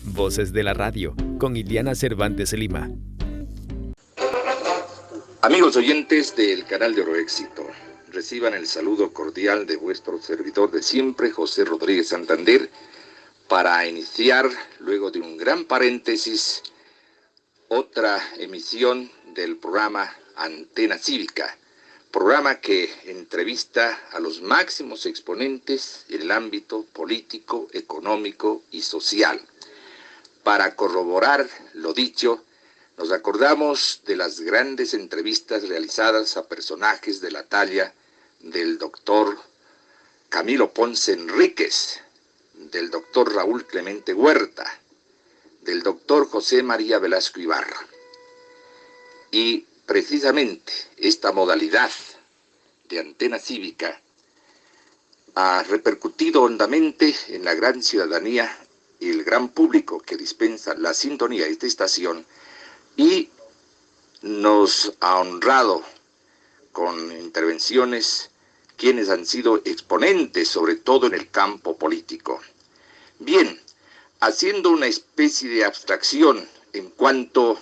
Voces de la Radio, con Iliana Cervantes Lima. Amigos oyentes del canal de Oro Éxito, reciban el saludo cordial de vuestro servidor de siempre, José Rodríguez Santander, para iniciar, luego de un gran paréntesis, otra emisión del programa Antena Cívica, programa que entrevista a los máximos exponentes en el ámbito político, económico y social. Para corroborar lo dicho, nos acordamos de las grandes entrevistas realizadas a personajes de la talla del doctor Camilo Ponce Enríquez, del doctor Raúl Clemente Huerta, del doctor José María Velasco Ibarra. Y precisamente esta modalidad de Antena Cívica ha repercutido hondamente en la gran ciudadanía y el gran público que dispensa la sintonía de esta estación, y nos ha honrado con intervenciones quienes han sido exponentes, sobre todo en el campo político. Bien, haciendo una especie de abstracción en cuanto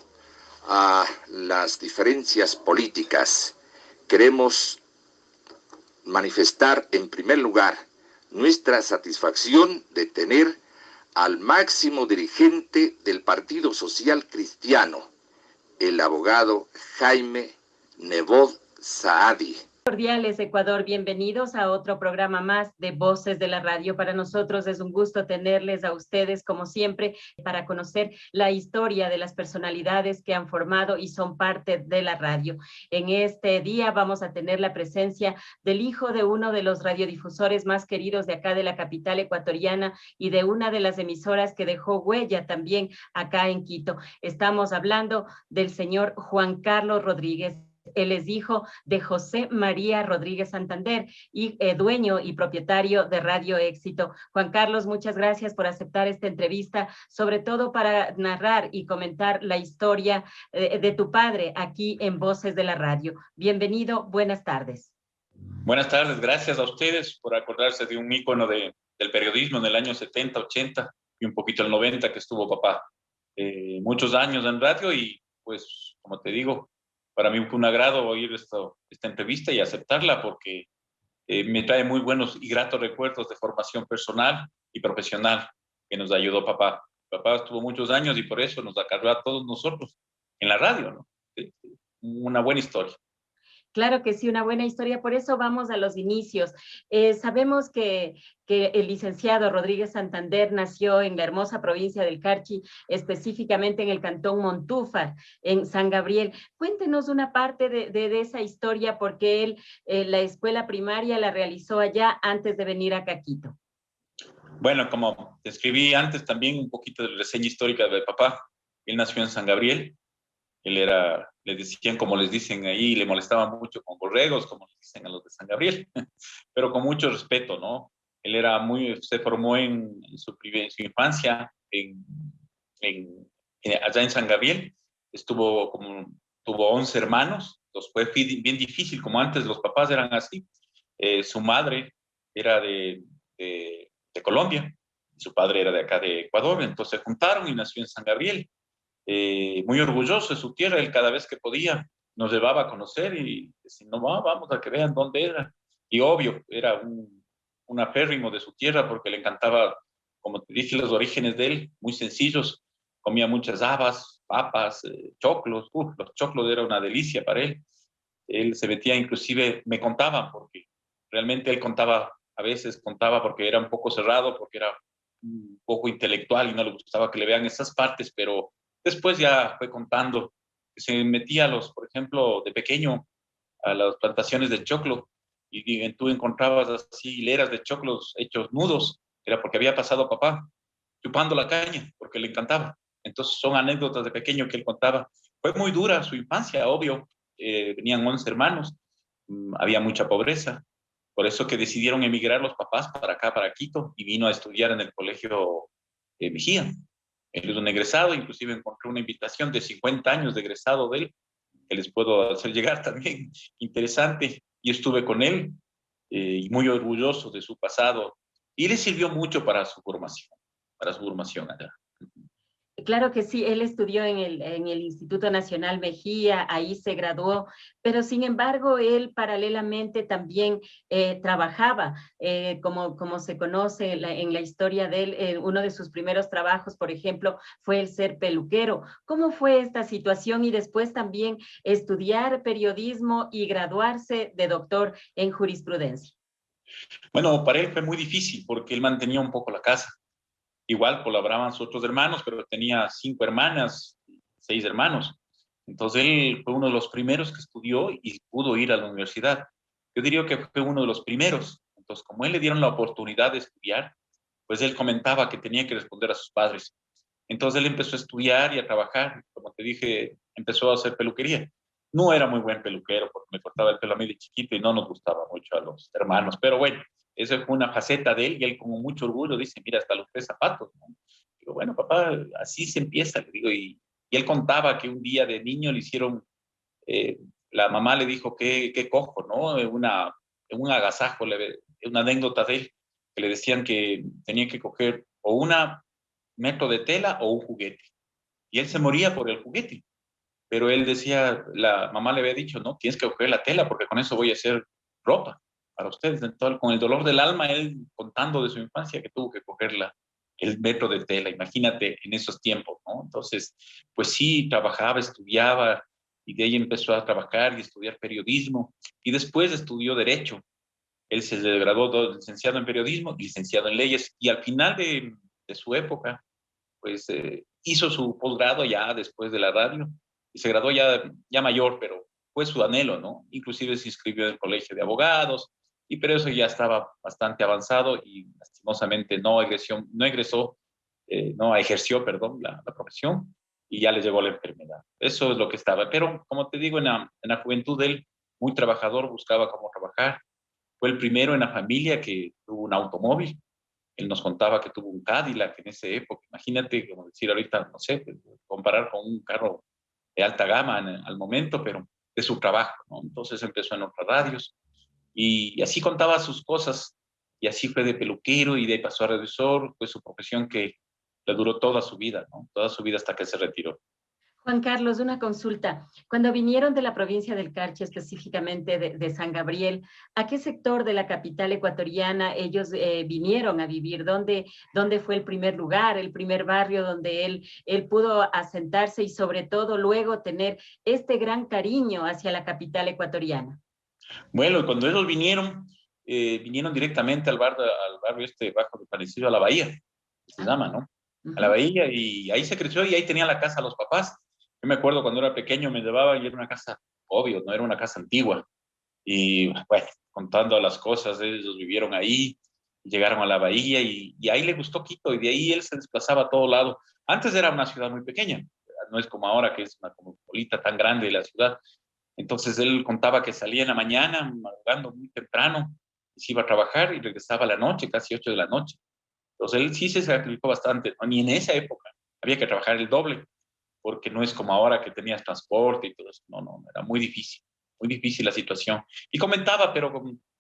a las diferencias políticas, queremos manifestar en primer lugar nuestra satisfacción de tener al máximo dirigente del Partido Social Cristiano, el abogado Jaime Nebot Saadi. Cordiales, Ecuador, bienvenidos a otro programa más de Voces de la Radio. Para nosotros es un gusto tenerles a ustedes, como siempre, para conocer la historia de las personalidades que han formado y son parte de la radio. En este día vamos a tener la presencia del hijo de uno de los radiodifusores más queridos de acá de la capital ecuatoriana y de una de las emisoras que dejó huella también acá en Quito. Estamos hablando del señor Juan Carlos Rodríguez. Él es hijo de José María Rodríguez Santander y dueño y propietario de Radio Éxito. Juan Carlos, muchas gracias por aceptar esta entrevista, sobre todo para narrar y comentar la historia de tu padre aquí en Voces de la Radio. Bienvenido, buenas tardes. Buenas tardes, gracias a ustedes por acordarse de un ícono del periodismo en el año 70, 80 y un poquito el 90 que estuvo papá. Muchos años en radio y pues, como te digo, para mí fue un agrado oír esta entrevista y aceptarla porque me trae muy buenos y gratos recuerdos de formación personal y profesional que nos ayudó papá. Papá estuvo muchos años y por eso nos acarreó a todos nosotros en la radio, ¿no? Una buena historia. Claro que sí, una buena historia. Por eso vamos a los inicios. Sabemos que el licenciado Rodríguez Santander nació en la hermosa provincia del Carchi, específicamente en el cantón Montúfar, en San Gabriel. Cuéntenos una parte de esa historia, porque él la escuela primaria la realizó allá antes de venir a Quito. Bueno, como te escribí antes, también un poquito de reseña histórica de papá. Él nació en San Gabriel. Él era, les decían como les dicen ahí, le molestaba mucho con borregos, como les dicen a los de San Gabriel, pero con mucho respeto, ¿no? Él era se formó en su infancia allá en San Gabriel, tuvo 11 hermanos, entonces fue bien difícil, como antes los papás eran así. Su madre era de Colombia, y su padre era de acá de Ecuador, entonces se juntaron y nació en San Gabriel. Muy orgulloso de su tierra, él cada vez que podía nos llevaba a conocer y decía, no, vamos a que vean dónde era. Y obvio, era un aférrimo de su tierra porque le encantaba, como te dije, los orígenes de él, muy sencillos. Comía muchas habas, papas, choclos. Los choclos era una delicia para él. Él se metía, inclusive, me contaba, porque realmente él contaba, a veces contaba porque era un poco cerrado, porque era un poco intelectual y no le gustaba que le vean esas partes, pero después ya fue contando que se metía por ejemplo, de pequeño a las plantaciones de choclo y tú encontrabas así hileras de choclos hechos nudos, era porque había pasado papá chupando la caña, porque le encantaba. Entonces son anécdotas de pequeño que él contaba. Fue muy dura su infancia, obvio. Venían 11 hermanos, había mucha pobreza. Por eso que decidieron emigrar los papás para acá, para Quito, y vino a estudiar en el colegio Mejía. Él es un egresado, inclusive encontré una invitación de 50 años de egresado de él, que les puedo hacer llegar también, interesante, y estuve con él, y muy orgulloso de su pasado, y le sirvió mucho para su formación allá. Claro que sí, él estudió en el Instituto Nacional Mejía, ahí se graduó, pero sin embargo él paralelamente también trabajaba, como se conoce en la historia de él, uno de sus primeros trabajos, por ejemplo, fue el ser peluquero. ¿Cómo fue esta situación y después también estudiar periodismo y graduarse de doctor en jurisprudencia? Bueno, para él fue muy difícil porque él mantenía un poco la casa. Igual colaboraban sus otros hermanos, pero tenía 5 hermanas, 6 hermanos. Entonces él fue uno de los primeros que estudió y pudo ir a la universidad. Yo diría que fue uno de los primeros. Entonces, como él le dieron la oportunidad de estudiar, pues él comentaba que tenía que responder a sus padres. Entonces él empezó a estudiar y a trabajar. Como te dije, empezó a hacer peluquería. No era muy buen peluquero porque me cortaba el pelo a mí de chiquito y no nos gustaba mucho a los hermanos. Pero bueno, esa fue una faceta de él y él con mucho orgullo dice, mira, hasta los 3 zapatos, ¿no? Digo, bueno, papá, así se empieza, le digo. Y él contaba que un día de niño le hicieron, eh, la mamá le dijo que cojo, ¿no? Un agasajo, una anécdota de él, que le decían que tenía que coger o una metro de tela o un juguete. Y él se moría por el juguete. Pero él decía, la mamá le había dicho, no, tienes que coger la tela porque con eso voy a hacer ropa para ustedes. Entonces, con el dolor del alma, él contando de su infancia que tuvo que coger el metro de tela. Imagínate en esos tiempos, ¿no? Entonces, pues sí, trabajaba, estudiaba y de ahí empezó a trabajar y estudiar periodismo y después estudió Derecho. Él se graduó licenciado en periodismo y licenciado en leyes y al final de su época, pues hizo su posgrado ya después de la radio y se graduó ya mayor, pero fue su anhelo, ¿no? Inclusive se inscribió en el colegio de abogados, pero eso ya estaba bastante avanzado y lastimosamente no ejerció, perdón, la profesión y ya le llegó la enfermedad. Eso es lo que estaba. Pero como te digo, en la juventud él, muy trabajador, buscaba cómo trabajar. Fue el primero en la familia que tuvo un automóvil. Él nos contaba que tuvo un Cadillac en esa época. Imagínate, como decir ahorita, no sé, comparar con un carro de alta gama al momento, pero de su trabajo, ¿no? Entonces empezó en otras radios y así contaba sus cosas y así fue de peluquero y de ahí pasó a revisor, fue su profesión que le duró toda su vida, ¿no? Toda su vida hasta que se retiró. Juan Carlos, una consulta. Cuando vinieron de la provincia del Carchi, específicamente de San Gabriel, ¿a qué sector de la capital ecuatoriana ellos vinieron a vivir? ¿Dónde fue el primer lugar, el primer barrio donde él pudo asentarse y sobre todo luego tener este gran cariño hacia la capital ecuatoriana? Bueno, cuando ellos vinieron directamente al barrio este bajo, parecido a la Bahía, que se llama, ¿no? A la Bahía, y ahí se creció y ahí tenía la casa los papás. Yo me acuerdo cuando era pequeño me llevaba y era una casa, obvio, no era una casa antigua. Y bueno, contando las cosas, ellos vivieron ahí, llegaron a la Bahía y ahí le gustó Quito y de ahí él se desplazaba a todo lado. Antes era una ciudad muy pequeña, no es como ahora que es una cosmopolita tan grande la ciudad. Entonces él contaba que salía en la mañana, madrugando muy temprano, y se iba a trabajar y regresaba a la noche, casi 8 de la noche. Entonces él sí se sacrificó bastante, ¿no? Ni en esa época había que trabajar el doble, porque no es como ahora que tenías transporte y todo eso. No, no, era muy difícil la situación. Y comentaba, pero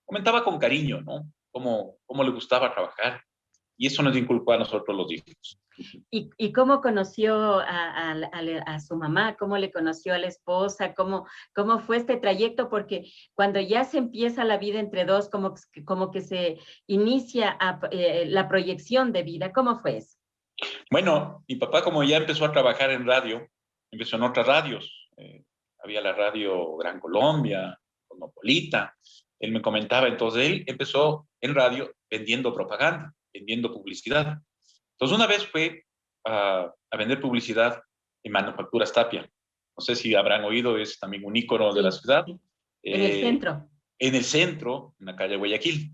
comentaba con cariño, ¿no? Cómo le gustaba trabajar. Y eso nos inculcó a nosotros los hijos. ¿Y cómo conoció a su mamá? ¿Cómo le conoció a la esposa? ¿Cómo fue este trayecto? Porque cuando ya se empieza la vida entre dos, como que se inicia la proyección de vida. ¿Cómo fue eso? Bueno, mi papá como ya empezó a trabajar en radio, empezó en otras radios. Había la radio Gran Colombia, Cosmopolita. Él me comentaba, entonces él empezó en radio vendiendo propaganda, vendiendo publicidad. Entonces una vez fue a vender publicidad en Manufacturas Tapia. No sé si habrán oído, es también un ícono de la ciudad. Sí. En el centro. En el centro, en la calle Guayaquil.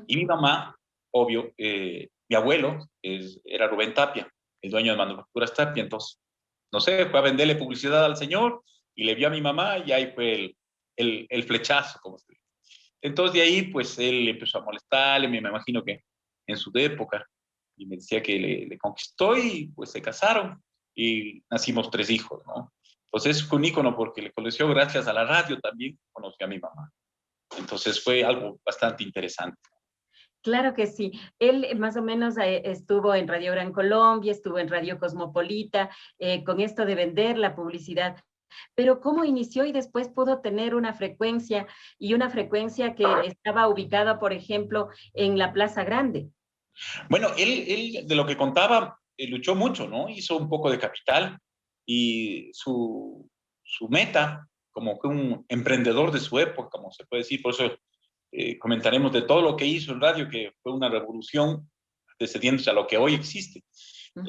Y mi mamá, obvio, mi abuelo era Rubén Tapia, el dueño de Manufacturas Tapia. Entonces, no sé, fue a venderle publicidad al señor y le vio a mi mamá y ahí fue el flechazo, como se dice. Entonces de ahí, pues él empezó a molestarle, me imagino que en su época, y me decía que le conquistó y pues se casaron y nacimos 3 hijos, ¿no? Entonces fue un ícono porque le conoció gracias a la radio también, conoció a mi mamá. Entonces fue algo bastante interesante. Claro que sí. Él más o menos estuvo en Radio Gran Colombia, estuvo en Radio Cosmopolita, con esto de vender la publicidad. Pero ¿cómo inició y después pudo tener una frecuencia y una frecuencia que estaba ubicada, por ejemplo, en la Plaza Grande? Bueno, él de lo que contaba, luchó mucho, ¿no? Hizo un poco de capital y su meta, como que un emprendedor de su época, como se puede decir, por eso comentaremos de todo lo que hizo en radio, que fue una revolución descendiéndose a lo que hoy existe. Ujú.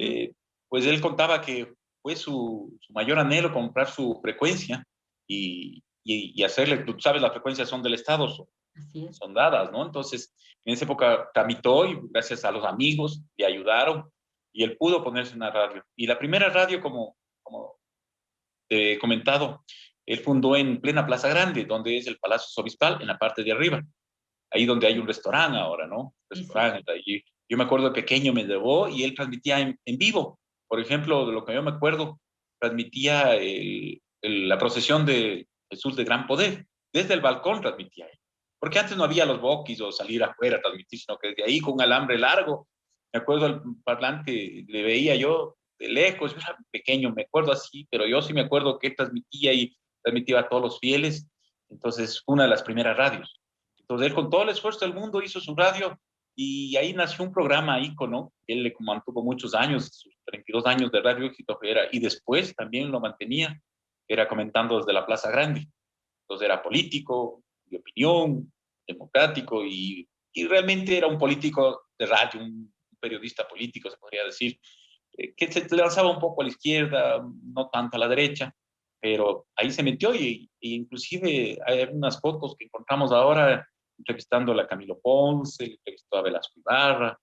Pues él contaba que fue su mayor anhelo comprar su frecuencia y hacerle, tú sabes, las frecuencias son del Estado, Así es. son dadas, ¿no? Entonces, en esa época tramitó y gracias a los amigos le ayudaron y él pudo ponerse en una radio. Y la primera radio, como te he comentado, él fundó en plena Plaza Grande, donde es el Palacio Sobispal, en la parte de arriba, ahí donde hay un restaurante ahora, ¿no? Sí, sí. Restaurante, allí. Yo me acuerdo de pequeño me llevó y él transmitía en vivo. Por ejemplo, de lo que yo me acuerdo, transmitía la procesión de Jesús de Gran Poder. Desde el balcón transmitía él. Porque antes no había los boquis o salir afuera a transmitir, sino que desde ahí con un alambre largo. Me acuerdo el parlante, le veía yo de lejos, yo era pequeño, me acuerdo así, pero yo sí me acuerdo que él transmitía y transmitía a todos los fieles. Entonces, fue una de las primeras radios. Entonces, él con todo el esfuerzo del mundo hizo su radio y ahí nació un programa ícono. Él le mantuvo muchos años, sus 32 años de Radio Éxito era, y después también lo mantenía, era comentando desde la Plaza Grande. Entonces era político, de opinión, democrático y realmente era un político de radio, un periodista político, se podría decir, que se lanzaba un poco a la izquierda, no tanto a la derecha, pero ahí se metió y inclusive hay unas fotos que encontramos ahora entrevistando a Camilo Ponce, entrevistó a Velasco Ibarra,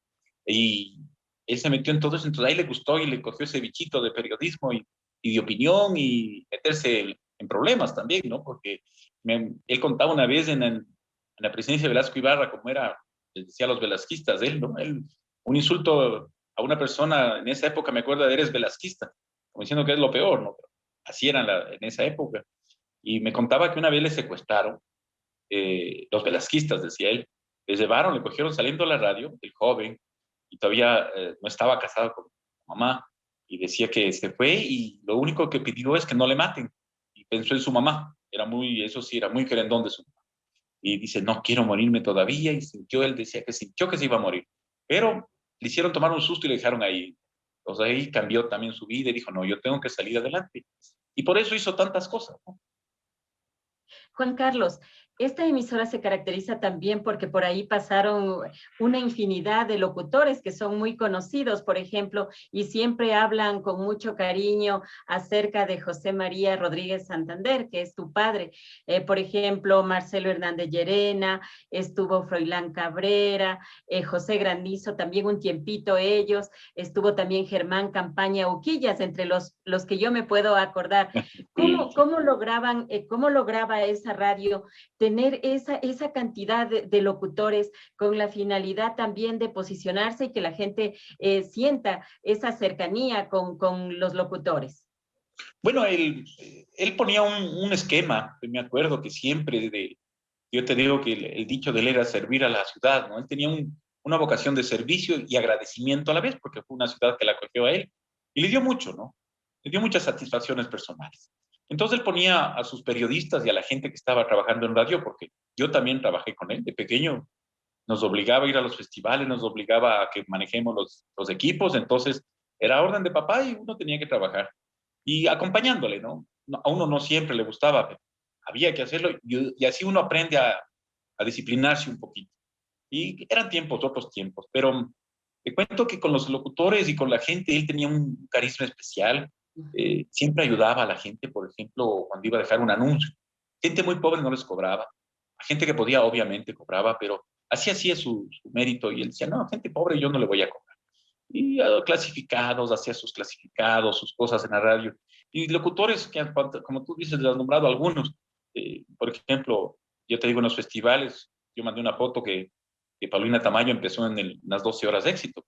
y él se metió en todo eso, entonces ahí le gustó y le cogió ese bichito de periodismo y de opinión y meterse en problemas también, ¿no? Porque él contaba una vez en la presidencia de Velasco Ibarra, como era, les decía a los velasquistas, él, ¿no? Un insulto a una persona en esa época, me acuerdo de eres velasquista, como diciendo que es lo peor, ¿no? Pero así eran en esa época. Y me contaba que una vez le secuestraron, los velasquistas, decía él, le llevaron, le cogieron saliendo a la radio, el joven, y todavía no estaba casado con mamá, y decía que se fue y lo único que pidió es que no le maten, y pensó en su mamá, era muy, eso sí, era muy querendón de su mamá, y dice, no quiero morirme todavía, y sintió, él decía que sintió que se iba a morir, pero le hicieron tomar un susto y le dejaron ahí. Entonces ahí cambió también su vida y dijo, no, yo tengo que salir adelante. Y por eso hizo tantas cosas, ¿no? Juan Carlos, esta emisora se caracteriza también porque por ahí pasaron una infinidad de locutores que son muy conocidos, por ejemplo, y siempre hablan con mucho cariño acerca de José María Rodríguez Santander, que es tu padre. Por ejemplo, Marcelo Hernández Llerena, estuvo Froilán Cabrera, José Granizo, también un tiempito ellos, estuvo también Germán Campaña Uquillas, entre los que yo me puedo acordar. Sí. ¿Cómo lograba esa radio tener esa cantidad de locutores con la finalidad también de posicionarse y que la gente sienta esa cercanía con los locutores? Bueno, él ponía un esquema, me acuerdo que siempre, yo te digo que el dicho de él era servir a la ciudad, ¿no? Él tenía una vocación de servicio y agradecimiento a la vez, porque fue una ciudad que la acogió a él y le dio mucho, ¿no? Le dio muchas satisfacciones personales. Entonces él ponía a sus periodistas y a la gente que estaba trabajando en radio, porque yo también trabajé con él de pequeño, nos obligaba a ir a los festivales, nos obligaba a que manejemos los equipos, entonces era orden de papá y uno tenía que trabajar y acompañándole, ¿no? A uno no siempre le gustaba, pero había que hacerlo y así uno aprende a disciplinarse un poquito. Y eran tiempos, otros tiempos, pero te cuento que con los locutores y con la gente él tenía un carisma especial, siempre ayudaba a la gente, por ejemplo, cuando iba a dejar un anuncio. Gente muy pobre no les cobraba, a gente que podía obviamente cobraba, pero así hacía su mérito y él decía, no, gente pobre yo no le voy a cobrar y clasificados, hacía sus clasificados, sus cosas en la radio. Y locutores que, como tú dices, le has nombrado algunos. Por ejemplo, yo te digo, en los festivales, yo mandé una foto que Paulina Tamayo empezó en las 12 horas de éxito.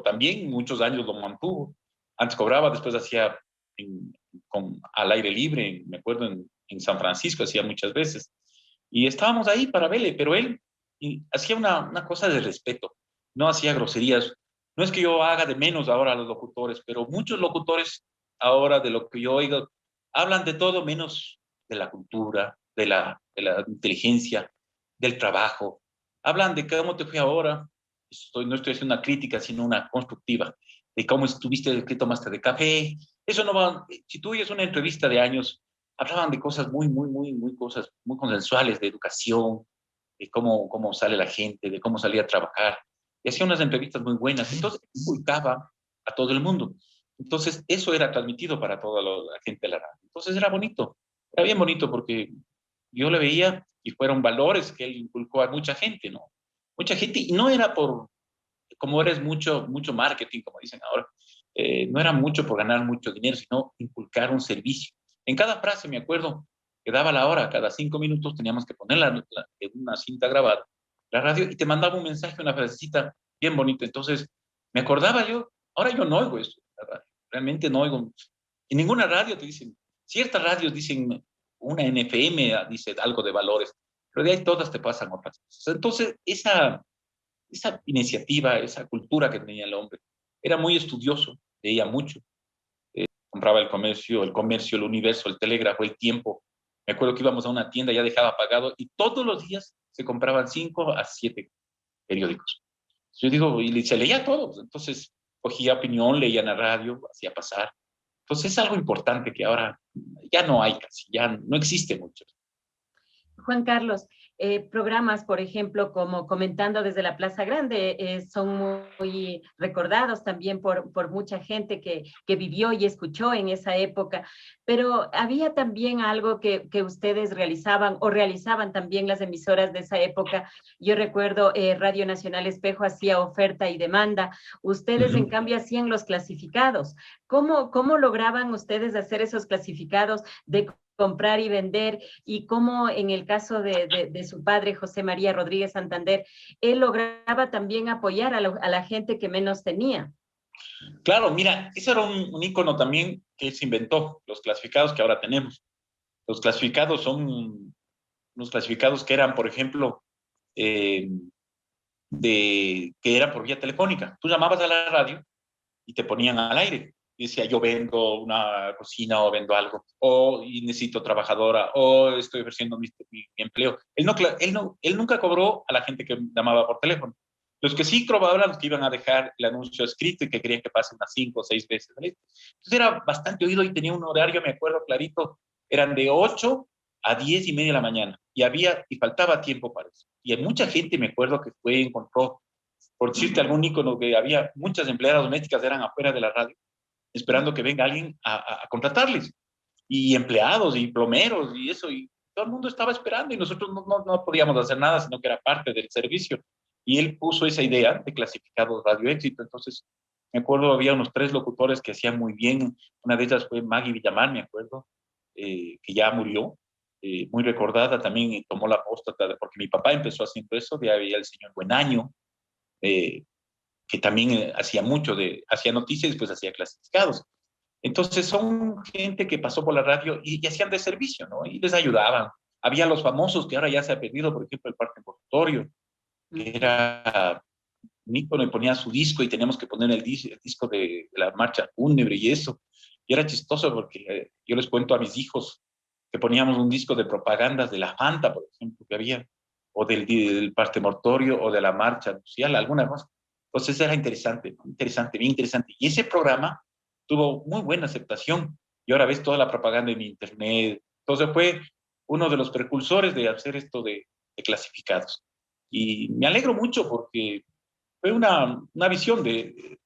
También muchos años lo mantuvo. Antes cobraba, después hacía al aire libre, me acuerdo, en San Francisco hacía muchas veces. Y estábamos ahí para verle, pero él y hacía una cosa de respeto, no hacía groserías. No es que yo haga de menos ahora a los locutores, pero muchos locutores ahora, de lo que yo oigo, hablan de todo menos de la cultura, de la inteligencia, del trabajo. Hablan de cómo te fue ahora. No estoy haciendo una crítica, sino una constructiva, de cómo estuviste, qué tomaste de café. Eso no va. Si tú oyes una entrevista de años, hablaban de cosas muy cosas muy consensuales, de educación, de cómo sale la gente, de cómo salía a trabajar. Y hacía unas entrevistas muy buenas. Entonces, inculcaba a todo el mundo. Entonces, eso era transmitido para toda la gente de la radio. Entonces, era bonito. Era bien bonito porque yo le veía y fueron valores que él inculcó a mucha gente, ¿no? Mucha gente, y no era como eres mucho marketing, como dicen ahora, no era mucho por ganar mucho dinero, sino inculcar un servicio. En cada frase, me acuerdo, que daba la hora, cada 5 minutos teníamos que poner en una cinta grabada, la radio, y te mandaba un mensaje, una frasecita bien bonita. Entonces, me acordaba yo, ahora yo no oigo eso, realmente no oigo. En ninguna radio te dicen, ciertas radios dicen, una NFM dice algo de valores, pero de ahí todas te pasan otras cosas. Entonces, esa iniciativa, esa cultura que tenía el hombre, era muy estudioso, leía mucho, compraba el comercio, el Universo, el Telégrafo, el Tiempo. Me acuerdo que íbamos a una tienda, ya dejaba pagado, y todos los días se compraban 5 a 7 periódicos. Yo digo, y se leía todos. Entonces, cogía opinión, leía en la radio, hacía pasar. Entonces, es algo importante que ahora ya no hay casi, ya no existe mucho. Juan Carlos, programas, por ejemplo, como Comentando desde la Plaza Grande, son muy recordados también por mucha gente que vivió y escuchó en esa época, pero había también algo que ustedes realizaban o realizaban también las emisoras de esa época. Yo recuerdo Radio Nacional Espejo hacía oferta y demanda, ustedes en cambio hacían los clasificados. ¿Cómo lograban ustedes hacer esos clasificados de comprar y vender, y cómo en el caso de su padre, José María Rodríguez Santander, él lograba también apoyar a la gente que menos tenía? Claro, mira, eso era un ícono también que se inventó, los clasificados que ahora tenemos. Los clasificados son unos clasificados que eran, por ejemplo, eh, que eran por vía telefónica. Tú llamabas a la radio y te ponían al aire. Y decía, yo vendo una cocina o vendo algo, o y necesito trabajadora, o estoy ofreciendo mi empleo. Él nunca cobró a la gente que llamaba por teléfono. Los que sí cobraban, los que iban a dejar el anuncio escrito y que querían que pase unas 5 o 6 veces. Entonces era bastante oído y tenía un horario, me acuerdo clarito, eran de 8 a 10 y media de la mañana. Y faltaba tiempo para eso. Y hay mucha gente, me acuerdo, que fue y encontró, por decirte algún ícono, que había muchas empleadas domésticas, eran afuera de la radio, esperando que venga alguien a contratarles. Y empleados y plomeros y eso, y todo el mundo estaba esperando y nosotros no podíamos hacer nada, sino que era parte del servicio. Y él puso esa idea de clasificados Radio Éxito. Entonces, me acuerdo, había unos 3 locutores que hacían muy bien. Una de ellas fue Maggie Villamar, me acuerdo, que ya murió, muy recordada también, y tomó la posta, porque mi papá empezó haciendo eso, de había el señor Buenaño, que también hacía noticias y después hacía clasificados. Entonces son gente que pasó por la radio y hacían de servicio, ¿no? Y les ayudaban. Había los famosos que ahora ya se ha perdido, por ejemplo, el Parque Envoltorio, que era un ícono y ponía su disco y teníamos que poner el disco de la marcha fúnebre y eso. Y era chistoso porque yo les cuento a mis hijos que poníamos un disco de propagandas de la Fanta, por ejemplo, que había, o del Parque Mortorio o de la marcha social, alguna cosa. Entonces era interesante, ¿no? Interesante, bien interesante. Y ese programa tuvo muy buena aceptación. Y ahora ves toda la propaganda en internet. Entonces fue uno de los precursores de hacer esto de clasificados. Y me alegro mucho porque fue una visión de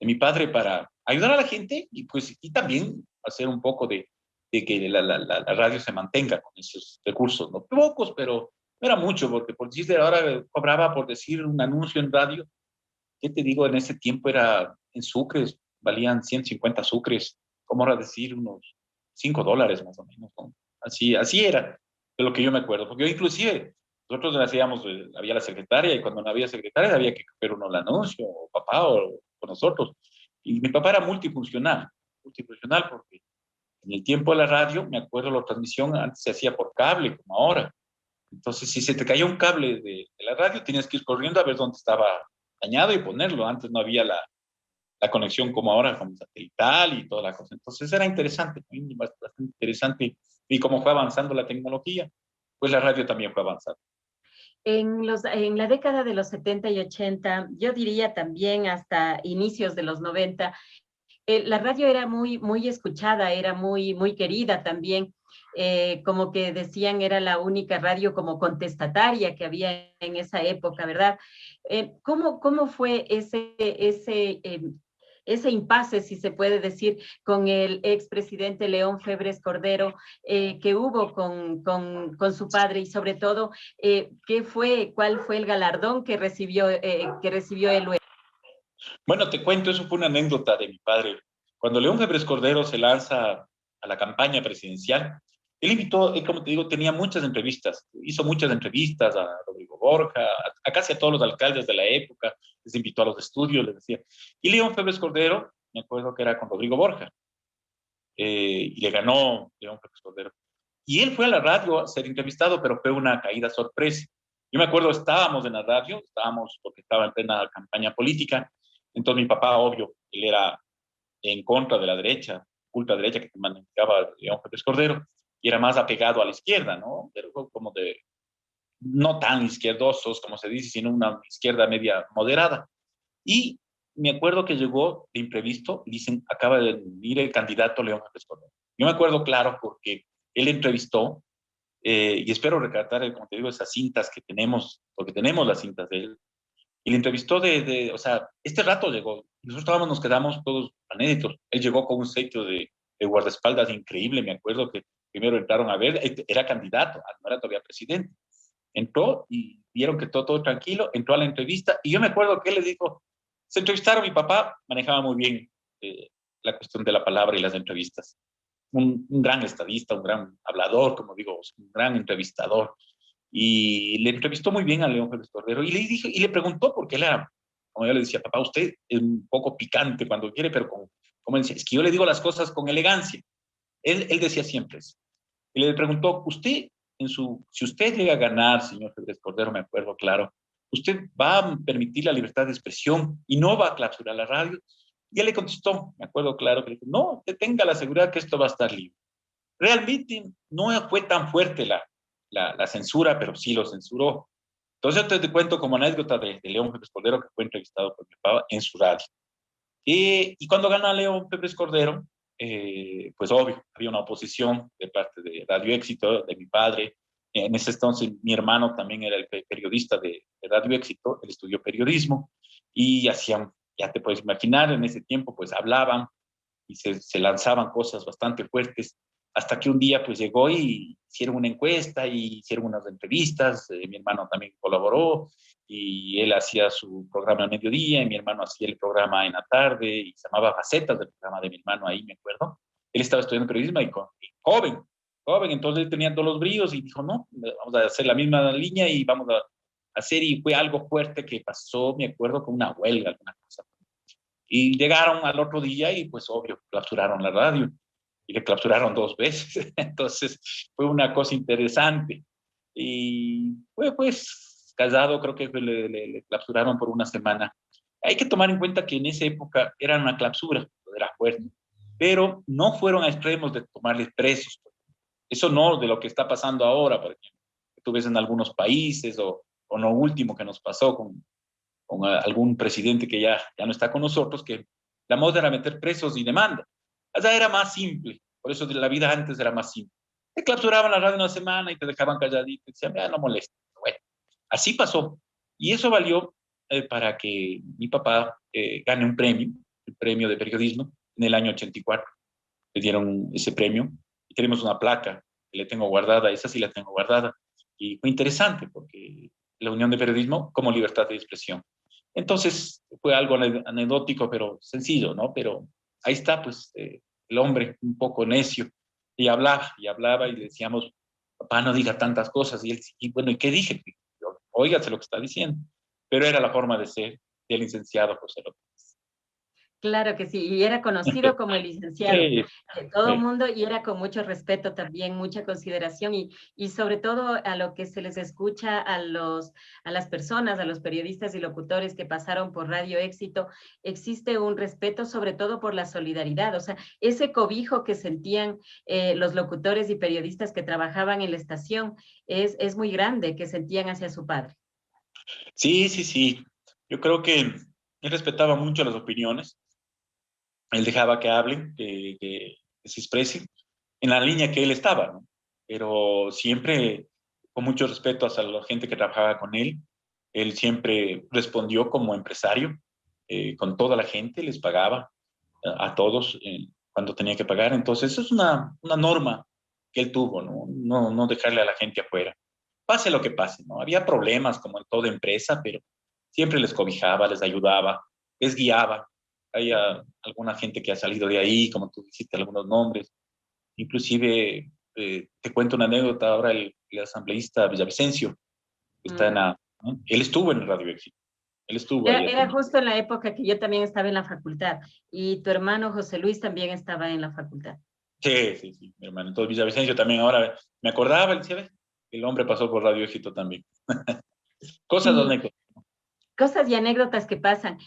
mi padre para ayudar a la gente y, pues, y también hacer un poco de que la radio se mantenga con esos recursos. No pocos, pero no era mucho, porque por decir ahora cobraba por decir un anuncio en radio. ¿Qué te digo? En ese tiempo era en sucres, valían 150 sucres, como ahora decir unos $5 más o menos, ¿no? Así era, de lo que yo me acuerdo. Porque yo inclusive, nosotros hacíamos, había la secretaria, y cuando no había secretaria había que coger uno el anuncio, o papá, o nosotros. Y mi papá era multifuncional porque en el tiempo de la radio, me acuerdo, la transmisión antes se hacía por cable, como ahora. Entonces, si se te caía un cable de la radio, tenías que ir corriendo a ver dónde estaba dañado y ponerlo. Antes no había la conexión como ahora, con satelital y toda la cosa. Entonces era interesante, bastante interesante. Y cómo fue avanzando la tecnología, pues la radio también fue avanzando. En la década de los 70 y 80, yo diría también hasta inicios de los 90, la radio era muy escuchada, era muy querida también. Como que decían, era la única radio como contestataria que había en esa época, ¿verdad? ¿Cómo fue ese impasse, si se puede decir, con el expresidente León Febres Cordero, que hubo con su padre, y sobre todo, cuál fue el galardón que recibió él? Bueno, te cuento, eso fue una anécdota de mi padre. Cuando León Febres Cordero se lanza a la campaña presidencial, él invitó, como te digo, tenía muchas entrevistas, hizo muchas entrevistas a Rodrigo Borja, a casi a todos los alcaldes de la época, les invitó a los estudios, les decía. Y León Febres Cordero, me acuerdo que era con Rodrigo Borja, y le ganó León Febres Cordero. Y él fue a la radio a ser entrevistado, pero fue una caída sorpresa. Yo me acuerdo, estábamos en la radio, porque estaba en plena campaña política, entonces mi papá, obvio, él era en contra de la derecha, ultraderecha que manejaba León Febres Cordero, y era más apegado a la izquierda, ¿no? Pero como de, no tan izquierdosos como se dice, sino una izquierda media moderada. Y me acuerdo que llegó de imprevisto y dicen, acaba de venir el candidato León Febres Cordero. Yo me acuerdo claro porque él entrevistó, y espero rescatar, como te digo, esas cintas que tenemos, porque tenemos las cintas de él, y le entrevistó o sea, este rato llegó, nosotros nos quedamos todos anéditos. Él llegó con un sitio de guardaespaldas increíble, me acuerdo que primero entraron a ver, era candidato, no era todavía presidente. Entró y vieron que todo tranquilo, entró a la entrevista, y yo me acuerdo que él le dijo, se entrevistaron, mi papá manejaba muy bien la cuestión de la palabra y las entrevistas. Un gran estadista, un gran hablador, como digo, un gran entrevistador. Y le entrevistó muy bien a León Febres Cordero y le preguntó, porque él era, como yo le decía, papá, usted es un poco picante cuando quiere, pero como decía, es que yo le digo las cosas con elegancia. Él decía siempre eso. Y le preguntó, si usted llega a ganar, señor Febres Cordero, me acuerdo claro, ¿usted va a permitir la libertad de expresión y no va a clausurar la radio? Y él le contestó, me acuerdo claro, que le dijo, no, tenga la seguridad que esto va a estar libre. Realmente no fue tan fuerte la censura, pero sí lo censuró. Entonces yo te cuento como anécdota de León Febres Cordero, que fue entrevistado por mi papá en su radio. Y cuando gana León Febres Cordero, pues obvio, había una oposición de parte de Radio Éxito, de mi padre. En ese entonces mi hermano también era el periodista de Radio Éxito, él estudió periodismo y hacían, ya te puedes imaginar, en ese tiempo pues hablaban y se lanzaban cosas bastante fuertes, hasta que un día pues llegó y hicieron una encuesta y hicieron unas entrevistas, mi hermano también colaboró y él hacía su programa al mediodía y mi hermano hacía el programa en la tarde y se llamaba Facetas del programa de mi hermano ahí, me acuerdo. Él estaba estudiando periodismo y joven, entonces él tenía todos los bríos y dijo, no, vamos a hacer la misma línea y vamos a hacer, y fue algo fuerte que pasó, me acuerdo, con una huelga, alguna cosa. Y llegaron al otro día y pues obvio, clausuraron la radio y le clausuraron 2 veces. Entonces fue una cosa interesante. Y fue pues casado, creo que le clausuraron por una semana. Hay que tomar en cuenta que en esa época era una clausura, era fuerte, pero no fueron a extremos de tomarles presos. Eso no de lo que está pasando ahora, por ejemplo, que tú ves en algunos países o lo último que nos pasó con algún presidente que ya no está con nosotros, que la moda era meter presos y demanda. O sea, era más simple. Por eso la vida antes era más simple. Te clausuraban la radio una semana y te dejaban calladito y decían, no molesta. Bueno, así pasó. Y eso valió para que mi papá gane un premio, el premio de periodismo, en el año 84. Le dieron ese premio y tenemos una placa que le tengo guardada, esa sí la tengo guardada. Y fue interesante porque la Unión de Periodismo como libertad de expresión. Entonces fue algo anecdótico, pero sencillo, ¿no? Pero ahí está, pues, el hombre un poco necio, y hablaba, y le decíamos, papá, no diga tantas cosas, y él, y bueno, ¿y qué dije? Óigase lo que está diciendo. Pero era la forma de ser del licenciado José López. Claro que sí, y era conocido como el licenciado Sí, de todo sí. mundo y era con mucho respeto también, mucha consideración y sobre todo a lo que se les escucha a las personas, a los periodistas y locutores que pasaron por Radio Éxito, existe un respeto sobre todo por la solidaridad, o sea, ese cobijo que sentían los locutores y periodistas que trabajaban en la estación es muy grande que sentían hacia su padre. Sí, sí, sí. Yo creo que él respetaba mucho las opiniones. Él dejaba que hablen, que se expresen en la línea que él estaba, ¿no? Pero siempre con mucho respeto hacia la gente que trabajaba con él. Él siempre respondió como empresario, con toda la gente, les pagaba a todos cuando tenía que pagar. Entonces, eso es una norma que él tuvo, ¿no? No dejarle a la gente afuera. Pase lo que pase, ¿no? Había problemas como en toda empresa, pero siempre les cobijaba, les ayudaba, les guiaba. Hay alguna gente que ha salido de ahí, como tú dijiste, algunos nombres. Inclusive, te cuento una anécdota, ahora el asambleísta Villavicencio, que está Mm. ¿no? Él estuvo en Radio Éxito, él estuvo Era, ahí era atendiendo. justo en la época que yo también estaba en la facultad y tu hermano José Luis también estaba en la facultad. Sí, sí, sí, mi hermano. Entonces, Villavicencio también, ahora me acordaba, decía, "Ve, el hombre pasó por Radio Éxito también". Cosas de Sí, anécdota. cosas y anécdotas que pasan.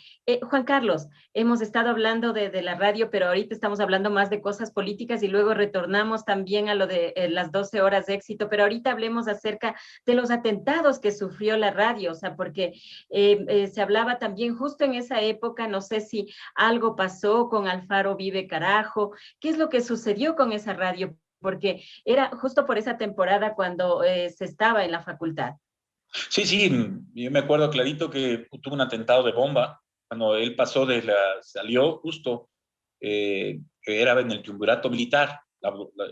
Juan Carlos, hemos estado hablando de la radio, pero ahorita estamos hablando más de cosas políticas y luego retornamos también a lo de las 12 horas de éxito, pero ahorita hablemos acerca de los atentados que sufrió la radio, o sea, porque se hablaba también justo en esa época, no sé si algo pasó con Alfaro Vive Carajo, ¿qué es lo que sucedió con esa radio? Porque era justo por esa temporada cuando se estaba en la facultad. Sí, sí, yo me acuerdo clarito que tuvo un atentado de bomba cuando él pasó salió justo, que era en el triunvirato militar,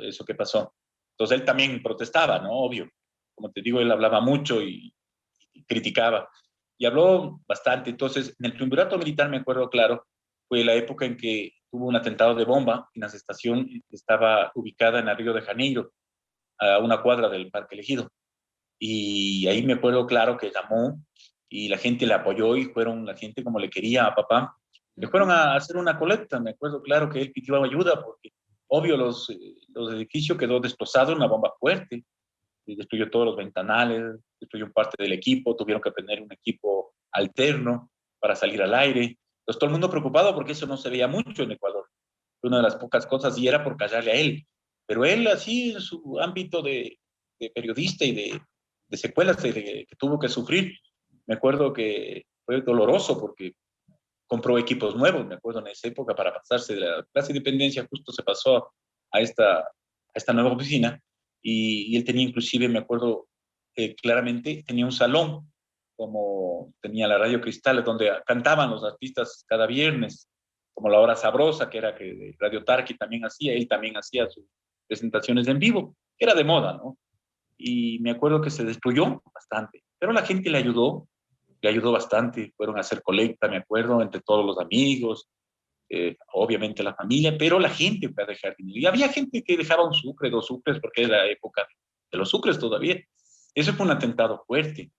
eso que pasó. Entonces él también protestaba, ¿no? Obvio. Como te digo, él hablaba mucho y criticaba. Y habló bastante. Entonces, en el triunvirato militar, me acuerdo claro, fue la época en que tuvo un atentado de bomba en la estación que estaba ubicada en el Río de Janeiro, a una cuadra del Parque Elegido. Y ahí me acuerdo claro que llamó y la gente le apoyó y fueron la gente como le quería a papá. Le fueron a hacer una colecta. Me acuerdo claro que él pidió ayuda porque, obvio, los edificios quedó destrozado una bomba fuerte. Y destruyó todos los ventanales, destruyó parte del equipo, tuvieron que tener un equipo alterno para salir al aire. Entonces todo el mundo preocupado porque eso no se veía mucho en Ecuador. Fue una de las pocas cosas y era por callarle a él. Pero él así en su ámbito de periodista y de secuelas que tuvo que sufrir, me acuerdo que fue doloroso porque compró equipos nuevos, me acuerdo en esa época, para pasarse de la clase de dependencia, justo se pasó a esta nueva oficina y él tenía inclusive, me acuerdo claramente, tenía un salón, como tenía la Radio Cristal, donde cantaban los artistas cada viernes, como La Hora Sabrosa, que era que Radio Tarqui también hacía, él también hacía sus presentaciones en vivo, que era de moda, ¿no? Y me acuerdo que se destruyó bastante, pero la gente le ayudó bastante, fueron a hacer colecta, me acuerdo, entre todos los amigos, obviamente la familia, pero la gente fue a dejar dinero. Y había gente que dejaba un sucre, 2 sucres, porque era la época de los sucres todavía. Eso fue un atentado fuerte,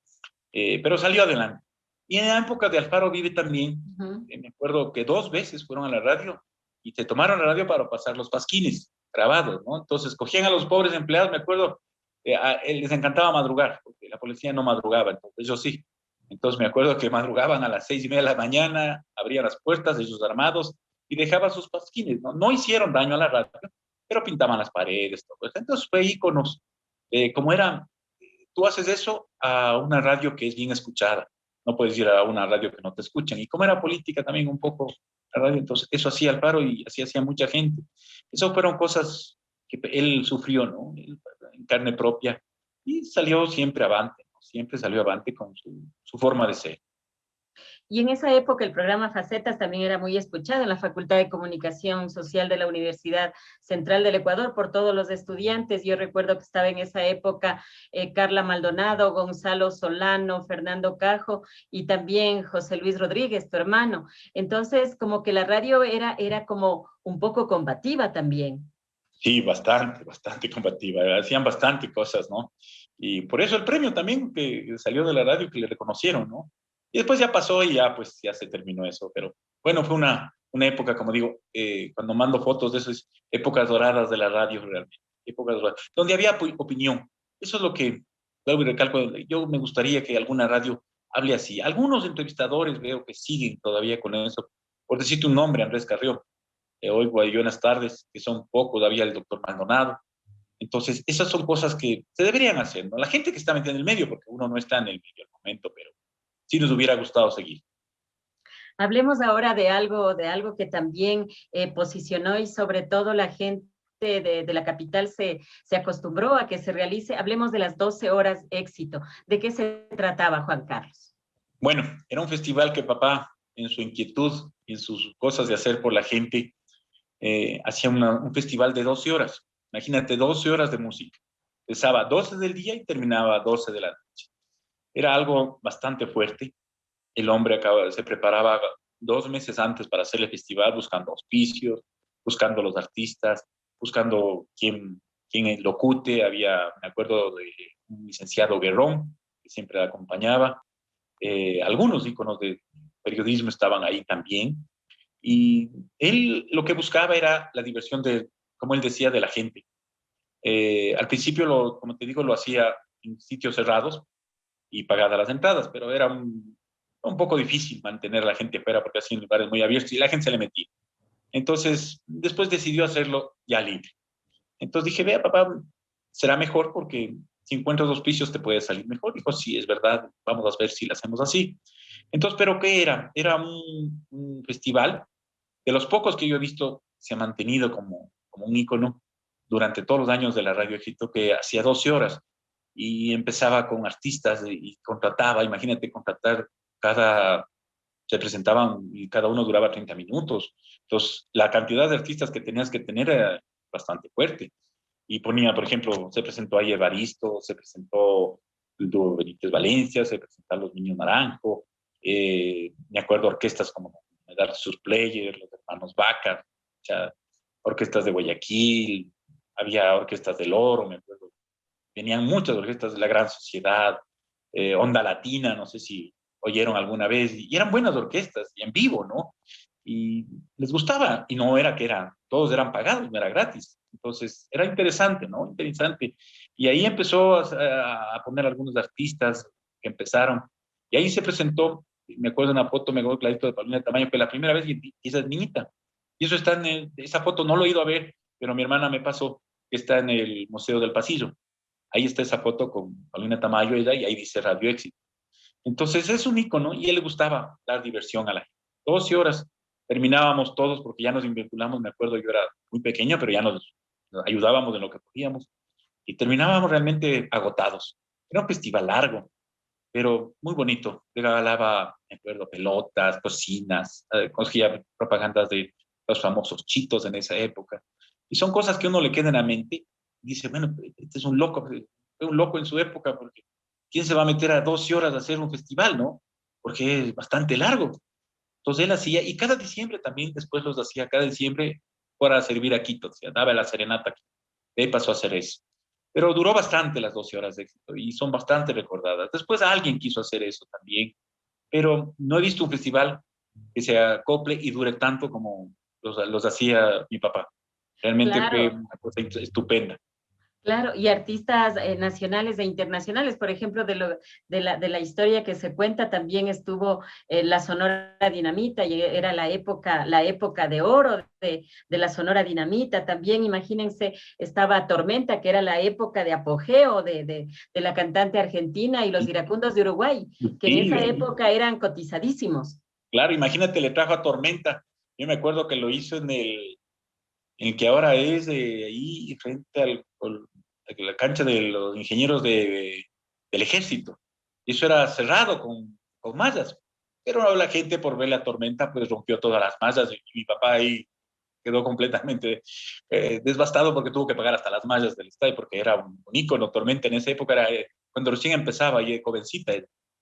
pero salió adelante. Y en la época de Alfaro Vive también, me acuerdo que 2 veces fueron a la radio y se tomaron la radio para pasar los pasquines grabados, ¿no? Entonces cogían a los pobres empleados, me acuerdo, les encantaba madrugar, porque la policía no madrugaba, entonces yo sí. Entonces me acuerdo que madrugaban a las 6:30 de la mañana, abrían las puertas, ellos armados, y dejaban sus pasquines, ¿no? No hicieron daño a la radio, pero pintaban las paredes, todo eso. Entonces fue íconos, como era, tú haces eso a una radio que es bien escuchada, no puedes ir a una radio que no te escuchen. Y como era política también un poco la radio, entonces eso hacía Alfaro y así hacía mucha gente. Eso fueron cosas que él sufrió, ¿no? Él, en carne propia, y salió siempre avante, ¿no? Siempre salió avante con su forma de ser. Y en esa época el programa Facetas también era muy escuchado en la Facultad de Comunicación Social de la Universidad Central del Ecuador por todos los estudiantes. Yo recuerdo que estaba en esa época Carla Maldonado, Gonzalo Solano, Fernando Cajo y también José Luis Rodríguez, tu hermano. Entonces, como que la radio era como un poco combativa también. Sí, bastante, bastante combativa. Hacían bastante cosas, ¿no? Y por eso el premio también que salió de la radio que le reconocieron, ¿no? Y después ya pasó y ya, pues, ya se terminó eso. Pero bueno, fue una época, como digo, cuando mando fotos de esas épocas doradas de la radio realmente, épocas doradas, donde había opinión. Eso es lo que, luego recalco, yo me gustaría que alguna radio hable así. Algunos entrevistadores veo que siguen todavía con eso. Por decirte un nombre, Andrés Carrió, hoy Buenas tardes, que son pocos, todavía el doctor Maldonado. Entonces, esas son cosas que se deberían hacer, ¿no? La gente que está metida en el medio, porque uno no está en el medio al momento, pero sí nos hubiera gustado seguir. Hablemos ahora de algo que también posicionó y sobre todo la gente de la capital se acostumbró a que se realice. Hablemos de las 12 horas éxito. ¿De qué se trataba, Juan Carlos? Bueno, era un festival que papá, en su inquietud, en sus cosas de hacer por la gente, hacía un festival de 12 horas. Imagínate, 12 horas de música. Empezaba a 12 del día y terminaba a 12 de la noche. Era algo bastante fuerte. El hombre se preparaba 2 meses antes para hacer el festival, buscando auspicios, buscando los artistas, buscando quién locute. Me acuerdo de un licenciado Guerrón, que siempre la acompañaba. Algunos íconos de periodismo estaban ahí también. Y él lo que buscaba era la diversión como él decía, de la gente. Al principio, como te digo, lo hacía en sitios cerrados y pagadas las entradas, pero era un poco difícil mantener a la gente fuera porque hacía en lugares muy abiertos y la gente se le metía. Entonces, después decidió hacerlo ya libre. Entonces dije, vea, papá, será mejor porque si encuentras auspicios te puede salir mejor. Dijo, sí, es verdad, vamos a ver si lo hacemos así. Entonces, ¿pero qué era? Era un festival de los pocos que yo he visto se ha mantenido como un ícono durante todos los años de la Radio Éxito, que hacía 12 horas y empezaba con artistas y contrataba, imagínate contratar se presentaban y cada uno duraba 30 minutos. Entonces, la cantidad de artistas que tenías que tener era bastante fuerte. Y ponía, por ejemplo, se presentó ahí Evaristo, se presentó el dúo Benítez Valencia, se presentaron los Niños Naranjo, me acuerdo orquestas como Dar Surplayer, los hermanos Bacar, o sea, orquestas de Guayaquil, había orquestas del Oro, me acuerdo. Venían muchas orquestas de la Gran Sociedad, Onda Latina, no sé si oyeron alguna vez, y eran buenas orquestas, y en vivo, ¿no? Y les gustaba, y no era todos eran pagados, no era gratis. Entonces, era interesante, ¿no? Interesante. Y ahí empezó a poner algunos artistas que empezaron, y ahí se presentó, me acuerdo de una foto, me acuerdo clarito de Paulina Tamayo, que la primera vez, y esa es niñita. Y eso está esa foto no lo he ido a ver, pero mi hermana me pasó, que está en el Museo del Pasillo. Ahí está esa foto con Paulina Tamayo, y ahí dice Radio Éxito. Entonces es un ícono y a él le gustaba dar diversión a la gente. 12 horas terminábamos todos porque ya nos vinculamos, me acuerdo, yo era muy pequeña, pero ya nos ayudábamos en lo que podíamos y terminábamos realmente agotados. Era un festival largo, pero muy bonito. Regalaba, me acuerdo, pelotas, cocinas, cogía propagandas de los famosos chitos en esa época. Y son cosas que uno le queda en la mente y dice, bueno, este es un loco, fue un loco en su época porque ¿quién se va a meter a 12 horas a hacer un festival, no? Porque es bastante largo. Entonces él hacía, y cada diciembre también después los hacía, cada diciembre para servir a Quito, o sea, daba la serenata aquí. De ahí pasó a hacer eso. Pero duró bastante las 12 horas de éxito y son bastante recordadas. Después alguien quiso hacer eso también, pero no he visto un festival que se acople y dure tanto como los hacía mi papá. Realmente fue Claro. una cosa estupenda. Claro, y artistas nacionales e internacionales, por ejemplo, de la historia que se cuenta, también estuvo la Sonora Dinamita, y era la época de oro de la Sonora Dinamita. También, imagínense, estaba Tormenta, que era la época de apogeo de la cantante argentina, y los iracundos de Uruguay, que en esa Sí, época eran cotizadísimos. claro, imagínate, le trajo a Tormenta. Yo me acuerdo que lo hizo en el que ahora es ahí frente a la cancha de los ingenieros del ejército. Y eso era cerrado con mallas. Pero la gente por ver la tormenta pues rompió todas las mallas y mi papá ahí quedó completamente desbastado porque tuvo que pagar hasta las mallas del estadio porque era un ícono. Tormenta en esa época era cuando recién empezaba y jovencita.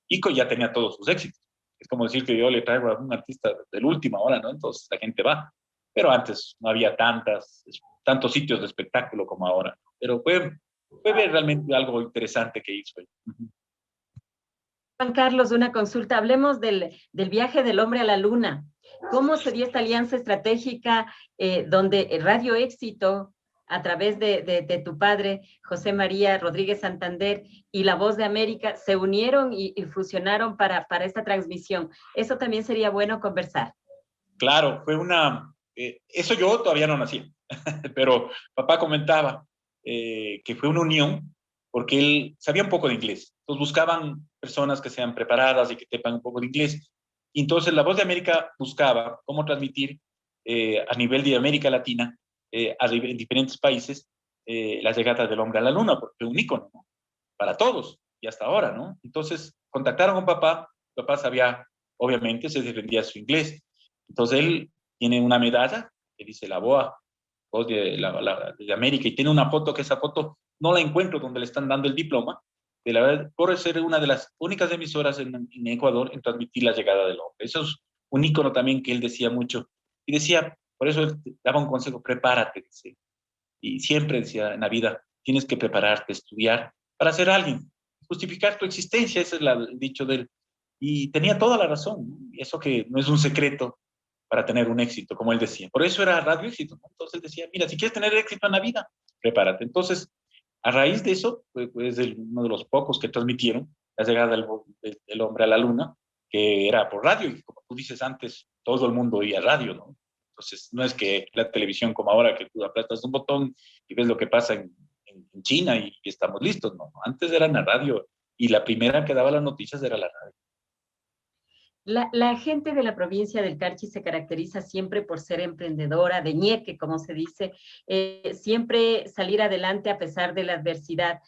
Ico ya tenía todos sus éxitos. Es como decir que yo le traigo a un artista del último ahora, ¿no? Entonces la gente va. Pero antes no había tantos sitios de espectáculo como ahora. Pero fue realmente algo interesante que hizo. Juan Carlos, una consulta. Hablemos del viaje del hombre a la luna. ¿Cómo se dio esta alianza estratégica donde Radio Éxito, a través de tu padre, José María Rodríguez Santander, y La Voz de América, se unieron y fusionaron para esta transmisión? Eso también sería bueno conversar. Claro, fue eso yo todavía no nací, pero papá comentaba que fue una unión porque él sabía un poco de inglés. Entonces buscaban personas que sean preparadas y que sepan un poco de inglés. Y entonces La Voz de América buscaba cómo transmitir a nivel de América Latina, en diferentes países, la llegada del hombre a la luna, porque fue un ícono, ¿no? Para todos y hasta ahora, ¿no? Entonces contactaron con papá sabía, obviamente, se defendía su inglés. Entonces él tiene una medalla que dice la BOA, Voz de América, y tiene una foto que esa foto no la encuentro donde le están dando el diploma, de la verdad, por ser una de las únicas emisoras en Ecuador en transmitir la llegada del hombre. Eso es un ícono también que él decía mucho. Y decía, por eso él daba un consejo, prepárate, dice. Y siempre decía en la vida, tienes que prepararte, estudiar para ser alguien, justificar tu existencia, ese es el dicho de él. Y tenía toda la razón, ¿no? Y eso que no es un secreto para tener un éxito, como él decía. Por eso era Radio Éxito, ¿no? Entonces él decía, mira, si quieres tener éxito en la vida, prepárate. Entonces, a raíz de eso, pues uno de los pocos que transmitieron la llegada del hombre a la luna, que era por radio, y como tú dices antes, todo el mundo oía radio, ¿no? Entonces, no es que la televisión como ahora, que tú aplastas un botón y ves lo que pasa en China y estamos listos, ¿no? Antes era en la radio, y la primera que daba las noticias era la radio. La gente de la provincia del Carchi se caracteriza siempre por ser emprendedora, de ñeque, como se dice, siempre salir adelante a pesar de la adversidad.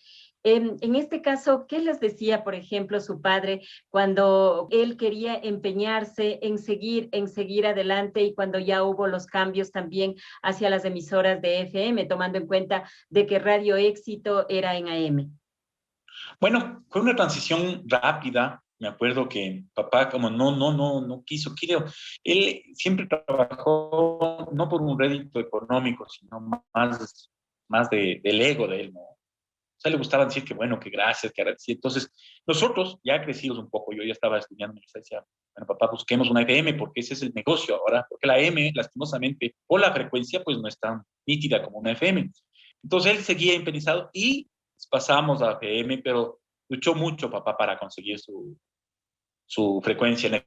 En este caso, ¿qué les decía, por ejemplo, su padre cuando él quería empeñarse en seguir adelante, y cuando ya hubo los cambios también hacia las emisoras de FM, tomando en cuenta de que Radio Éxito era en AM? Bueno, fue una transición rápida. Me acuerdo que papá, como no quiso, creo, él siempre trabajó no por un rédito económico, sino más del ego de él, ¿no? O sea, le gustaba decir que bueno, que gracias, que agradecía. Entonces, nosotros, ya crecidos un poco, yo ya estaba estudiando en la universidad, decía, bueno, papá, busquemos una FM, porque ese es el negocio ahora, porque la M, lastimosamente, o la frecuencia, pues no es tan nítida como una FM. Entonces, él seguía empenizado y pasamos a FM, pero luchó mucho papá para conseguir su frecuencia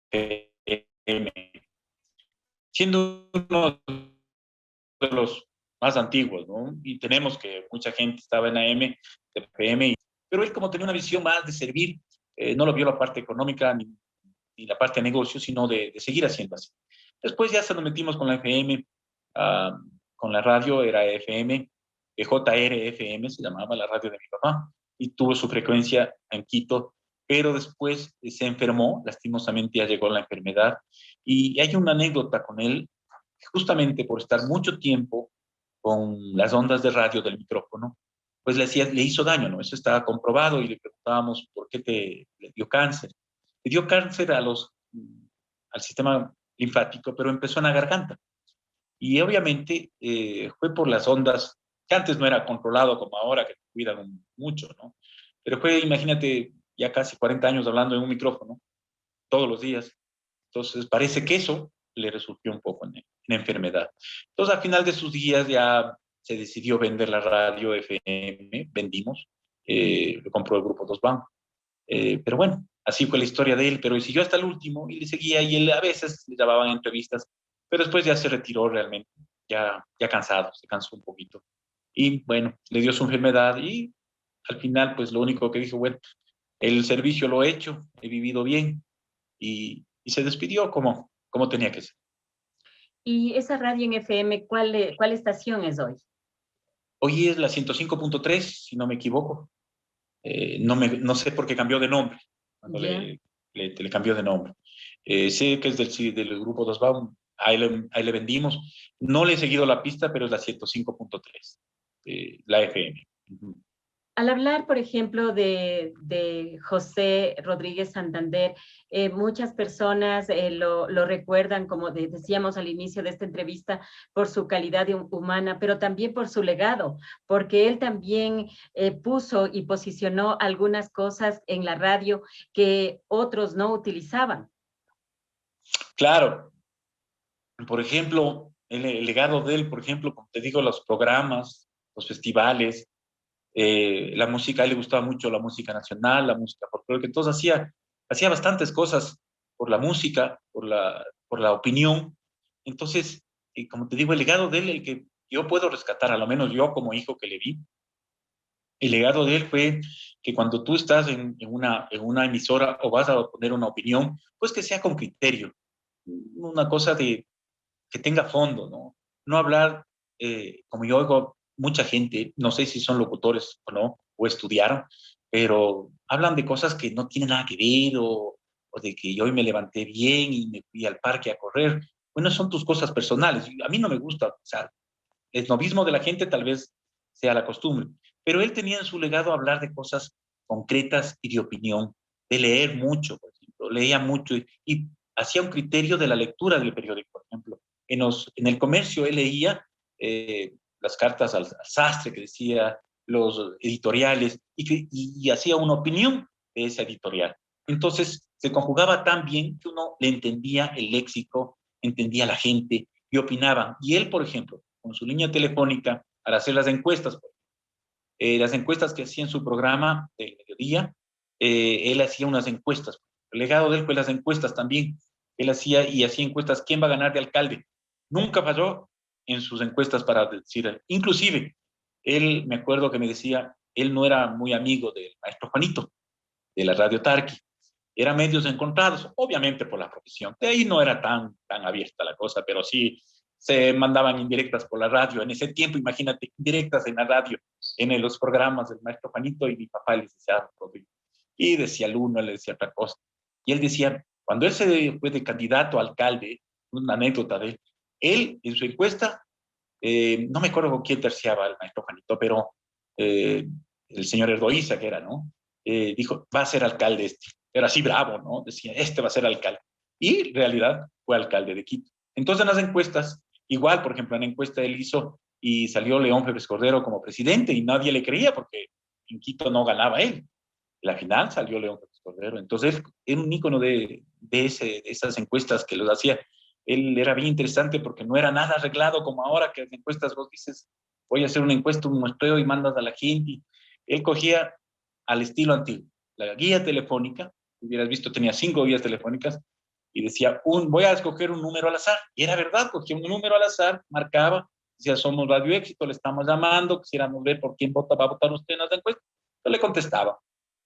en FM, siendo uno de los más antiguos, ¿no? Y tenemos que mucha gente estaba en AM, de FM, pero él como tenía una visión más de servir, no lo vio la parte económica ni la parte de negocio, sino de seguir haciendo así. Después ya se nos metimos con la FM, con la radio, era FM, JRFM se llamaba la radio de mi papá, y tuvo su frecuencia en Quito, pero después se enfermó, lastimosamente ya llegó la enfermedad, y hay una anécdota con él, justamente por estar mucho tiempo con las ondas de radio del micrófono, pues le hizo daño, ¿no? Eso estaba comprobado, y le preguntábamos por qué le dio cáncer. Le dio cáncer al sistema linfático, pero empezó en la garganta. Y obviamente fue por las ondas, que antes no era controlado como ahora, que cuidan mucho, ¿no? Pero fue, imagínate, ya casi 40 años hablando en un micrófono, todos los días. Entonces parece que eso le resultó un poco en enfermedad. Entonces al final de sus días ya se decidió vender la radio FM, vendimos, lo compró el Grupo Dos Bancos. Pero bueno, así fue la historia de él, pero siguió hasta el último y le seguía, y él a veces le llamaban entrevistas, pero después ya se retiró realmente, ya cansado, se cansó un poquito. Y bueno, le dio su enfermedad, y al final pues lo único que dijo, bueno, el servicio lo he hecho, he vivido bien, y se despidió como tenía que ser. ¿Y esa radio en FM, cuál estación es hoy? Hoy es la 105.3, si no me equivoco. No sé por qué cambió de nombre, cuando le cambió de nombre. Sé que es del Grupo Dos Baum, ahí le vendimos. No le he seguido la pista, pero es la 105.3, la FM. Al hablar, por ejemplo, de José Rodríguez Santander, muchas personas lo recuerdan, como decíamos al inicio de esta entrevista, por su calidad humana, pero también por su legado, porque él también puso y posicionó algunas cosas en la radio que otros no utilizaban. Claro, por ejemplo, el legado de él, por ejemplo, como te digo, los programas, los festivales, la música, a él le gustaba mucho la música nacional, la música folclórica, entonces hacía bastantes cosas por la música, por la opinión. Entonces, como te digo, el legado de él, el que yo puedo rescatar, a lo menos yo como hijo que le vi, el legado de él fue que cuando tú estás en una emisora o vas a poner una opinión, pues que sea con criterio, una cosa de que tenga fondo, ¿no? No hablar, como yo oigo mucha gente, no sé si son locutores o no, o estudiaron, pero hablan de cosas que no tienen nada que ver, o de que yo hoy me levanté bien y me fui al parque a correr. Bueno, son tus cosas personales. A mí no me gusta, o sea, el snobismo de la gente tal vez sea la costumbre, pero él tenía en su legado hablar de cosas concretas y de opinión, de leer mucho, por ejemplo, leía mucho y hacía un criterio de la lectura del periódico, por ejemplo. En el comercio él leía las cartas al sastre que decía, los editoriales, y hacía una opinión de esa editorial. Entonces se conjugaba tan bien que uno le entendía el léxico, entendía a la gente y opinaba. Y él, por ejemplo, con su línea telefónica, al hacer las encuestas que hacía en su programa del mediodía, él hacía unas encuestas. El legado de él fue las encuestas también. Él hacía encuestas, ¿quién va a ganar de alcalde? Nunca falló en sus encuestas para decir, inclusive, él, me acuerdo que me decía, él no era muy amigo del maestro Juanito, de la Radio Tarqui. Eran medios encontrados, obviamente por la profesión. De ahí no era tan abierta la cosa, pero sí se mandaban indirectas por la radio. En ese tiempo, imagínate, indirectas en la radio, en los programas del maestro Juanito y mi papá, el licenciado Rodrigo. Y decía el uno, le decía otra cosa. Y él decía, cuando él se fue de candidato a alcalde, una anécdota de él en su encuesta, no me acuerdo con quién terciaba el maestro Juanito, pero el señor Erdoiza, que era, ¿no? Dijo, va a ser alcalde este. Era así bravo, ¿no? Decía, este va a ser alcalde. Y en realidad fue alcalde de Quito. Entonces en las encuestas, igual, por ejemplo, en la encuesta él hizo y salió León Febres Cordero como presidente y nadie le creía porque en Quito no ganaba él. En la final salió León Febres Cordero. Entonces él era un ícono de esas encuestas que los hacía. Él era bien interesante porque no era nada arreglado como ahora que las encuestas vos dices, voy a hacer una encuesta, un muestreo y mandas a la gente. Él cogía al estilo antiguo, la guía telefónica, hubieras visto, tenía 5 guías telefónicas, y decía, voy a escoger un número al azar. Y era verdad, cogía un número al azar, marcaba, decía, somos Radio Éxito, le estamos llamando, quisiéramos ver por quién va a votar usted en las encuestas. Yo le contestaba.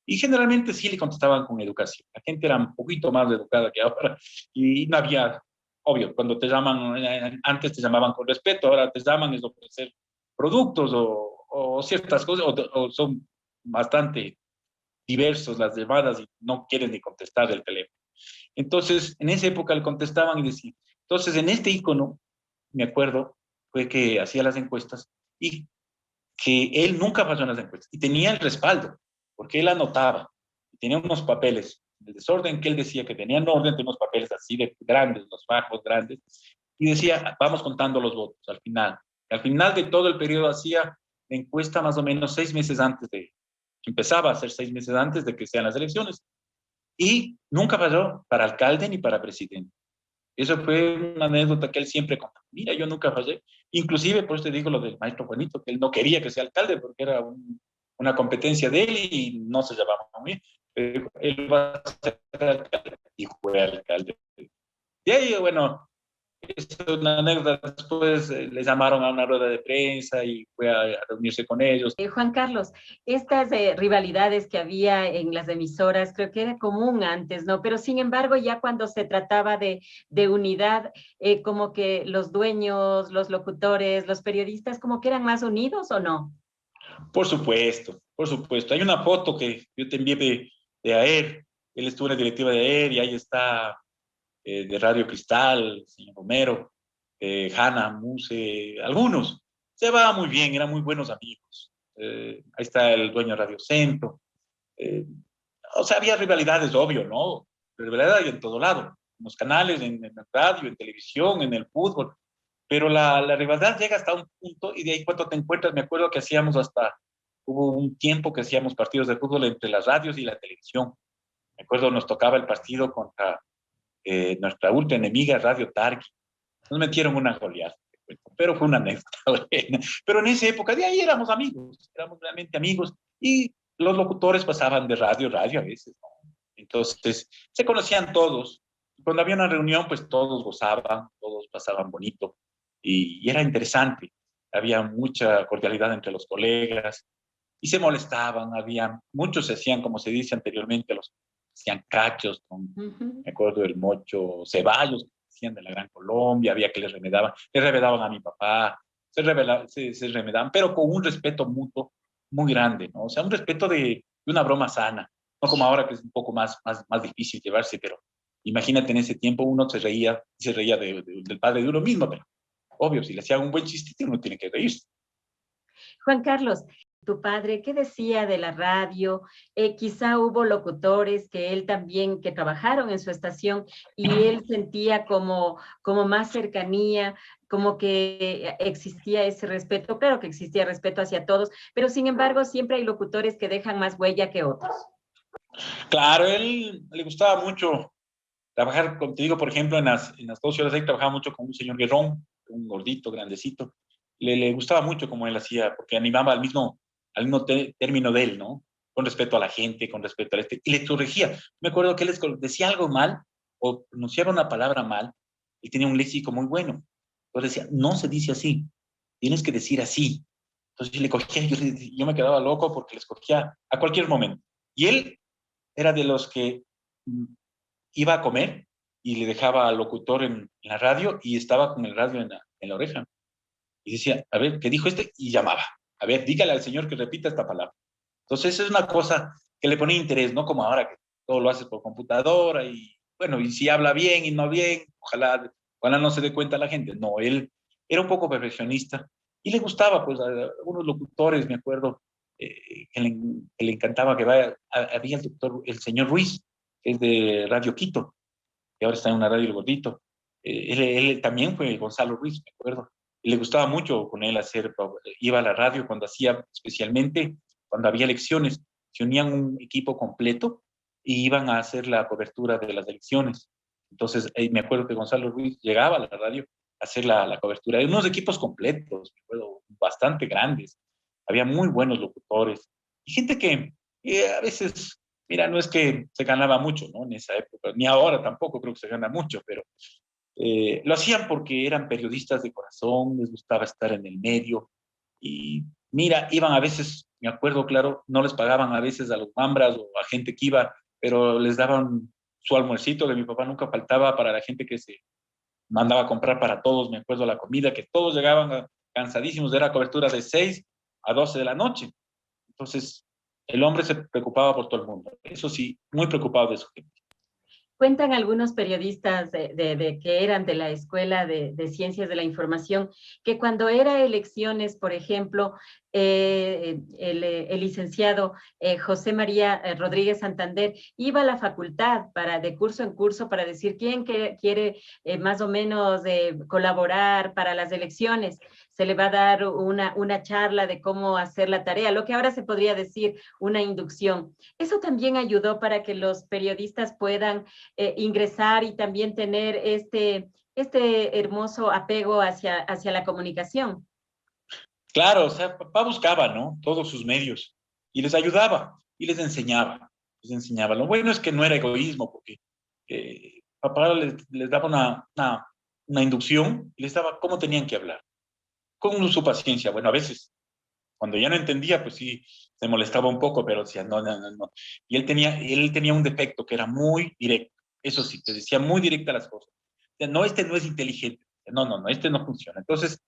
Y generalmente sí le contestaban con educación. La gente era un poquito más educada que ahora y no había, obvio, cuando te llaman, antes te llamaban con respeto, ahora te llaman es ofrecer productos o ciertas cosas, o son bastante diversos las llamadas y no quieren ni contestar el teléfono. Entonces, en esa época le contestaban y decían, entonces en este icono, me acuerdo, fue que hacía las encuestas y que él nunca falló en las encuestas y tenía el respaldo, porque él anotaba, y tenía unos papeles, el desorden que él decía que tenían orden, tenía unos papeles así de grandes, los bajos grandes, y decía, vamos contando los votos al final. Al final de todo el periodo hacía la encuesta más o menos 6 meses antes empezaba a ser 6 meses antes de que sean las elecciones, y nunca falló para alcalde ni para presidente. Eso fue una anécdota que él siempre contó. Mira, yo nunca fallé. Inclusive, por eso te digo lo del maestro Juanito, que él no quería que sea alcalde porque era una competencia de él y no se llevaba muy bien. Pero él va a ser alcalde y fue alcalde. Y ahí, bueno, es una anécdota. Después le llamaron a una rueda de prensa y fue a reunirse con ellos. Juan Carlos, estas rivalidades que había en las emisoras, creo que era común antes, ¿no? Pero sin embargo, ya cuando se trataba de unidad, como que los dueños, los locutores, los periodistas, como que eran más unidos, ¿o no? Por supuesto, por supuesto. Hay una foto que yo te envié de AER. Él estuvo en la directiva de AER y ahí está de Radio Cristal, el señor Romero, Hanna, Muse, algunos. Se va muy bien, eran muy buenos amigos. Ahí está el dueño de Radio Centro. O sea, había rivalidades, obvio, ¿no? Rivalidad hay en todo lado, en los canales, en la radio, en televisión, en el fútbol. Pero la rivalidad llega hasta un punto y de ahí cuando te encuentras, me acuerdo que hubo un tiempo que hacíamos partidos de fútbol entre las radios y la televisión. Me acuerdo, nos tocaba el partido contra nuestra ultra enemiga Radio Tarqui. Nos metieron una goleada, pero fue una anécdota buena. Pero en esa época, de ahí éramos amigos, éramos realmente amigos, y los locutores pasaban de radio a radio a veces, ¿no? Entonces, se conocían todos. Cuando había una reunión, pues todos gozaban, todos pasaban bonito, y era interesante. Había mucha cordialidad entre los colegas, y se molestaban, había, muchos se hacían, como se dice anteriormente, los hacían cachos, con, me acuerdo del Mocho Ceballos, que hacían de la Gran Colombia, había que les remedaban a mi papá, se remedaban, pero con un respeto mutuo muy grande, ¿no? O sea, un respeto de una broma sana, no como ahora que es un poco más difícil llevarse, pero imagínate en ese tiempo uno se reía del padre de uno mismo, pero obvio, si le hacían un buen chistito uno tiene que reírse. Juan Carlos, tu padre, ¿qué decía de la radio? Quizá hubo locutores que él también, que trabajaron en su estación y él sentía como más cercanía, como que existía ese respeto. Claro que existía respeto hacia todos, pero sin embargo siempre hay locutores que dejan más huella que otros. Claro, a él le gustaba mucho trabajar, como te digo, por ejemplo, en las 12 horas de ahí trabajaba mucho con un señor Guerrón, un gordito, grandecito. Le gustaba mucho como él hacía, porque animaba al mismo término de él, ¿no? Con respeto a la gente, con respeto a y le corregía. Me acuerdo que él decía algo mal o pronunciaba una palabra mal y tenía un léxico muy bueno. Entonces decía, no se dice así, tienes que decir así. Entonces yo le cogía, yo me quedaba loco porque les cogía a cualquier momento. Y él era de los que iba a comer y le dejaba al locutor en la radio y estaba con el radio en la oreja. Y decía, a ver, ¿qué dijo este? Y llamaba. A ver, dígale al señor que repita esta palabra. Entonces, eso es una cosa que le ponía interés, no como ahora que todo lo haces por computadora y, bueno, y si habla bien y no bien, ojalá no se dé cuenta la gente. No, él era un poco perfeccionista y le gustaba, pues, a algunos locutores, me acuerdo, que le encantaba que vaya. Había el señor Ruiz, que es de Radio Quito, que ahora está en una radio El Gordito. Él también fue Gonzalo Ruiz, me acuerdo. Y le gustaba mucho con él iba a la radio cuando hacía, especialmente cuando había elecciones, se unían un equipo completo y iban a hacer la cobertura de las elecciones. Entonces, me acuerdo que Gonzalo Ruiz llegaba a la radio a hacer la cobertura de unos equipos completos, me acuerdo, bastante grandes. Había muy buenos locutores y gente que a veces, mira, no es que se ganaba mucho, ¿no? En esa época, ni ahora tampoco creo que se gana mucho, pero lo hacían porque eran periodistas de corazón, les gustaba estar en el medio y mira, iban a veces, me acuerdo claro, no les pagaban a veces a los mambras o a gente que iba, pero les daban su almuercito, que mi papá nunca faltaba para la gente que se mandaba a comprar para todos, me acuerdo la comida, que todos llegaban cansadísimos, era cobertura de 6 a 12 de la noche. Entonces, el hombre se preocupaba por todo el mundo, eso sí, muy preocupado de su gente. Cuentan algunos periodistas que eran de la Escuela de Ciencias de la Información, que cuando era elecciones, por ejemplo, el licenciado José María Rodríguez Santander iba a la facultad de curso en curso para decir quién quiere más o menos colaborar para las elecciones. Se le va a dar una charla de cómo hacer la tarea, lo que ahora se podría decir una inducción. Eso también ayudó para que los periodistas puedan ingresar y también tener este hermoso apego hacia la comunicación. Claro, o sea, papá buscaba, ¿no? Todos sus medios y les ayudaba y les enseñaba. Lo bueno es que no era egoísmo porque papá les daba una inducción y les daba cómo tenían que hablar, con su paciencia. Bueno, a veces, cuando ya no entendía, pues sí, se molestaba un poco, pero decía, no. Y él tenía un defecto que era muy directo. Eso sí, te decía muy directa las cosas. No, este no es inteligente. No, este no funciona. Entonces,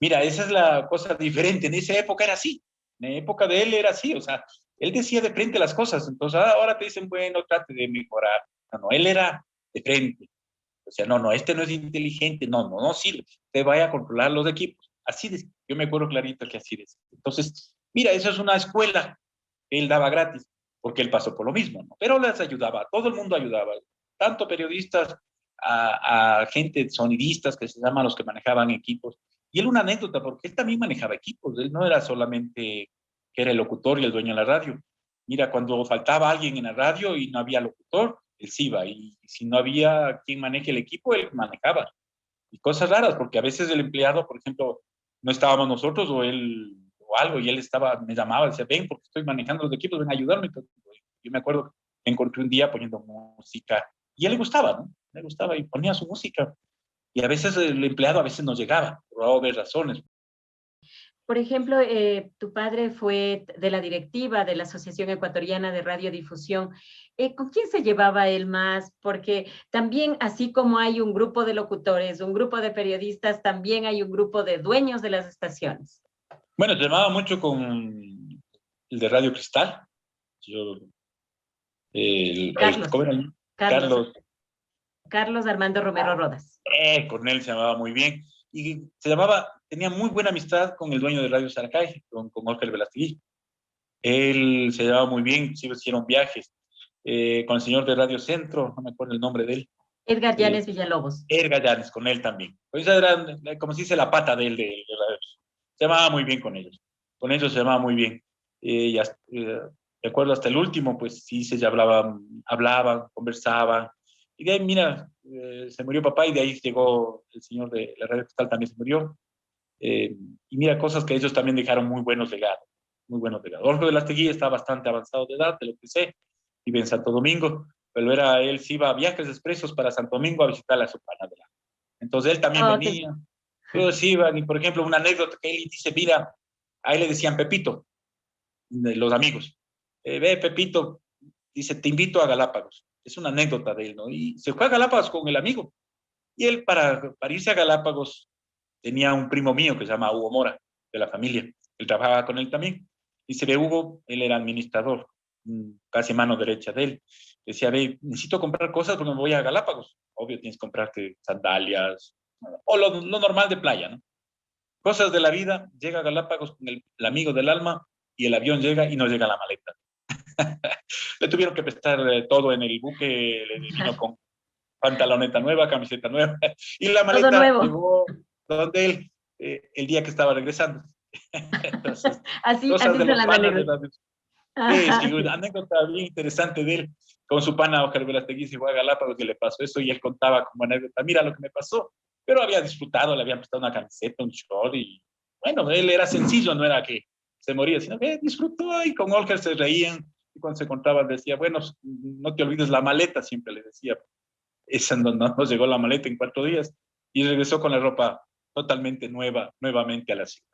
mira, esa es la cosa diferente. En esa época era así. En la época de él era así. O sea, él decía de frente las cosas. Entonces, ahora te dicen, bueno, trate de mejorar. No, él era de frente. O sea, no, este no es inteligente. No sirve. Usted vaya a controlar los equipos. Así de, yo me acuerdo clarito que así es. Entonces, mira, esa es una escuela que él daba gratis, porque él pasó por lo mismo, ¿no? Pero les ayudaba, todo el mundo ayudaba, tanto periodistas, a gente, sonidistas, que se llaman los que manejaban equipos. Y él una anécdota, porque él también manejaba equipos, él no era solamente que era el locutor y el dueño de la radio. Mira, cuando faltaba alguien en la radio y no había locutor, él sí iba. Y si no había quien maneje el equipo, él manejaba. Y cosas raras, porque a veces el empleado, por ejemplo, no estábamos nosotros o él o algo, y él me llamaba, decía, ven, porque estoy manejando los equipos, ven a ayudarme. Yo me acuerdo que me encontré un día poniendo música, y a él le gustaba, ¿no? Le gustaba y ponía su música. Y a veces el empleado a veces no llegaba, por obvias razones. Por ejemplo, tu padre fue de la directiva de la Asociación Ecuatoriana de Radiodifusión. ¿Con quién se llevaba él más? Porque también, así como hay un grupo de locutores, un grupo de periodistas, también hay un grupo de dueños de las estaciones. Bueno, te llamaba mucho con el de Radio Cristal. Yo, Carlos, ¿cómo era el? Carlos, Carlos. Carlos Armando Romero Rodas. Con él se llamaba muy bien. Y tenía muy buena amistad con el dueño de Radio Saracay, con Oscar Velastegui. Él se llevaba muy bien, sí hicieron viajes. Con el señor de Radio Centro, no me acuerdo el nombre de él. Edgar Llanes Villalobos. Edgar Llanes, con él también. Pues era, como se dice, la pata de él, de Radio. Se llamaba muy bien con ellos. Con ellos se llamaba muy bien. De acuerdo hasta el último, pues sí, se ya hablaban, conversaban. Y de ahí, mira, se murió papá y de ahí llegó el señor de la Radio Cristal, también se murió. Y mira, cosas que ellos también dejaron muy buenos legados. Muy buenos legados. Jorge Velastegui está bastante avanzado de edad, de lo que sé, vive en Santo Domingo, pero él sí iba a viajes expresos para Santo Domingo a visitar a su pana de la. Entonces él también venía. Pero sí iban, y por ejemplo, una anécdota que él dice, mira, a él le decían Pepito, los amigos. Ve, Pepito, dice, te invito a Galápagos. Es una anécdota de él, ¿no? Y se fue a Galápagos con el amigo. Y él, para irse a Galápagos, tenía un primo mío que se llama Hugo Mora, de la familia. Él trabajaba con él también. Y se ve Hugo, él era administrador, casi mano derecha de él. Decía, ve, necesito comprar cosas porque me voy a Galápagos. Obvio, tienes que comprarte sandalias, o lo normal de playa, ¿no? Cosas de la vida, llega a Galápagos con el amigo del alma y el avión llega y no llega la maleta. Le tuvieron que prestar todo en el buque, le vino con pantaloneta nueva, camiseta nueva, y la Todo maleta nuevo. llegó donde él el día que estaba regresando. Entonces, así cosas de son los las panas de anécdotas. sí, una anécdota bien interesante de él, con su pana Oscar Velastegui, se fue a Galápagos y le pasó eso, y él contaba como anécdota, mira lo que me pasó, pero había disfrutado, le habían prestado una camiseta, un short, y bueno, él era sencillo, no era que se moría, sino que disfrutó, y con Oscar se reían, y cuando se encontraban decía, bueno, no te olvides la maleta, siempre le decía. Esa no nos llegó la maleta en 4 días, y regresó con la ropa totalmente nueva, nuevamente a la ciudad.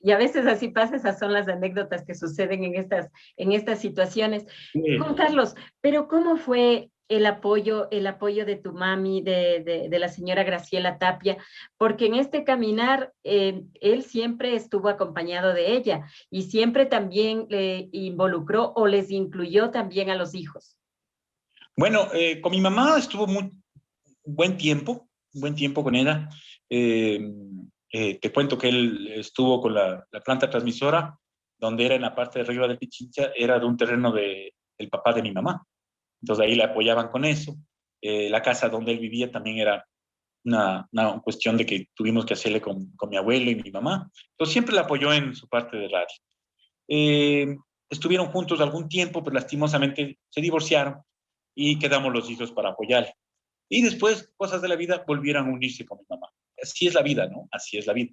Y a veces así pasa, esas son las anécdotas que suceden en estas situaciones. Sí. Juan Carlos, pero ¿cómo fue el apoyo de tu mami, de la señora Graciela Tapia? Porque en este caminar, él siempre estuvo acompañado de ella y siempre también le involucró o les incluyó también a los hijos. Bueno, con mi mamá estuvo un buen tiempo con ella. Te cuento que él estuvo con la planta transmisora, donde era en la parte de arriba de Pichincha, era de un terreno del papá de mi mamá. Entonces ahí le apoyaban con eso. La casa donde él vivía también era una cuestión de que tuvimos que hacerle con mi abuelo y mi mamá. Entonces siempre le apoyó en su parte de radio. Estuvieron juntos algún tiempo, pero lastimosamente se divorciaron y quedamos los hijos para apoyar. Y después, cosas de la vida, volvieron a unirse con mi mamá. Así es la vida, ¿no? Así es la vida.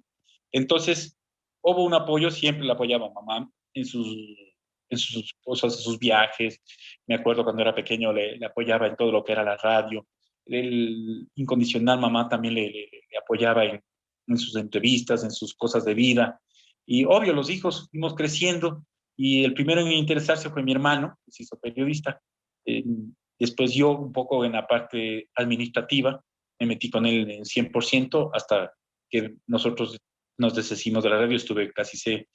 Entonces, hubo un apoyo, siempre la apoyaba mamá en sus cosas, en sus viajes. Me acuerdo cuando era pequeño, le apoyaba en todo lo que era la radio. El incondicional mamá también le apoyaba en sus entrevistas, en sus cosas de vida. Y obvio, los hijos fuimos creciendo, y el primero en interesarse fue mi hermano, que se hizo periodista. Después yo, un poco en la parte administrativa, me metí con él en 100% hasta que nosotros nos deshicimos de la radio. Estuve casi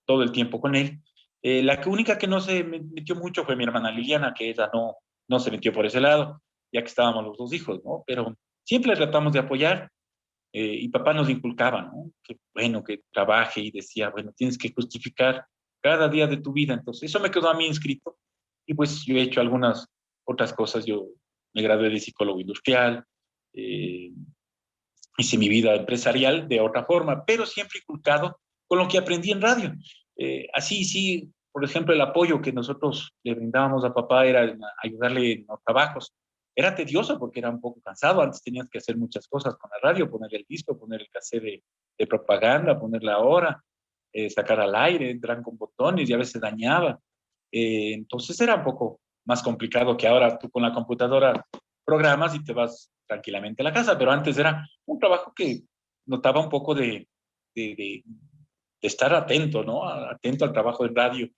todo el tiempo con él. La única que no se metió mucho fue mi hermana Liliana, que ella no se metió por ese lado, ya que estábamos los dos hijos, ¿no? Pero siempre tratamos de apoyar, y papá nos inculcaba, ¿no? Que bueno, que trabaje, y decía, bueno, tienes que justificar cada día de tu vida. Entonces, eso me quedó a mí inscrito, y pues yo he hecho algunas otras cosas. Yo me gradué de psicólogo industrial, hice mi vida empresarial de otra forma, pero siempre inculcado con lo que aprendí en radio. Así, sí, por ejemplo, el apoyo que nosotros le brindábamos a papá era ayudarle en los trabajos. Era tedioso porque era un poco cansado. Antes tenías que hacer muchas cosas con la radio, poner el disco, poner el cassette de propaganda, poner la hora, sacar al aire, entrar con botones y a veces dañaba. Entonces era un poco más complicado que ahora. Tú con la computadora programas y te vas tranquilamente a la casa, pero antes era un trabajo que notaba un poco de estar atento, ¿no? Atento al trabajo de radio.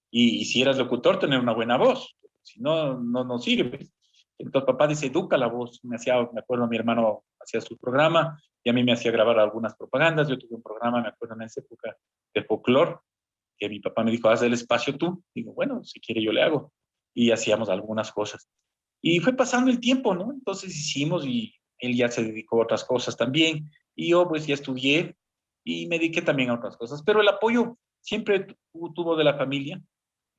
Y si eras locutor, tener una buena voz. Si no, no sirve. Entonces papá dice, educa la voz. Me acuerdo, mi hermano hacía su programa y a mí me hacía grabar algunas propagandas. Yo tuve un programa, me acuerdo, en esa época de folclore, que mi papá me dijo, haz el espacio tú. Digo, bueno, si quiere yo le hago. Y hacíamos algunas cosas. Y fue pasando el tiempo, ¿no? Entonces hicimos y él ya se dedicó a otras cosas también. Y yo pues ya estudié y me dediqué también a otras cosas. Pero el apoyo siempre tuvo de la familia.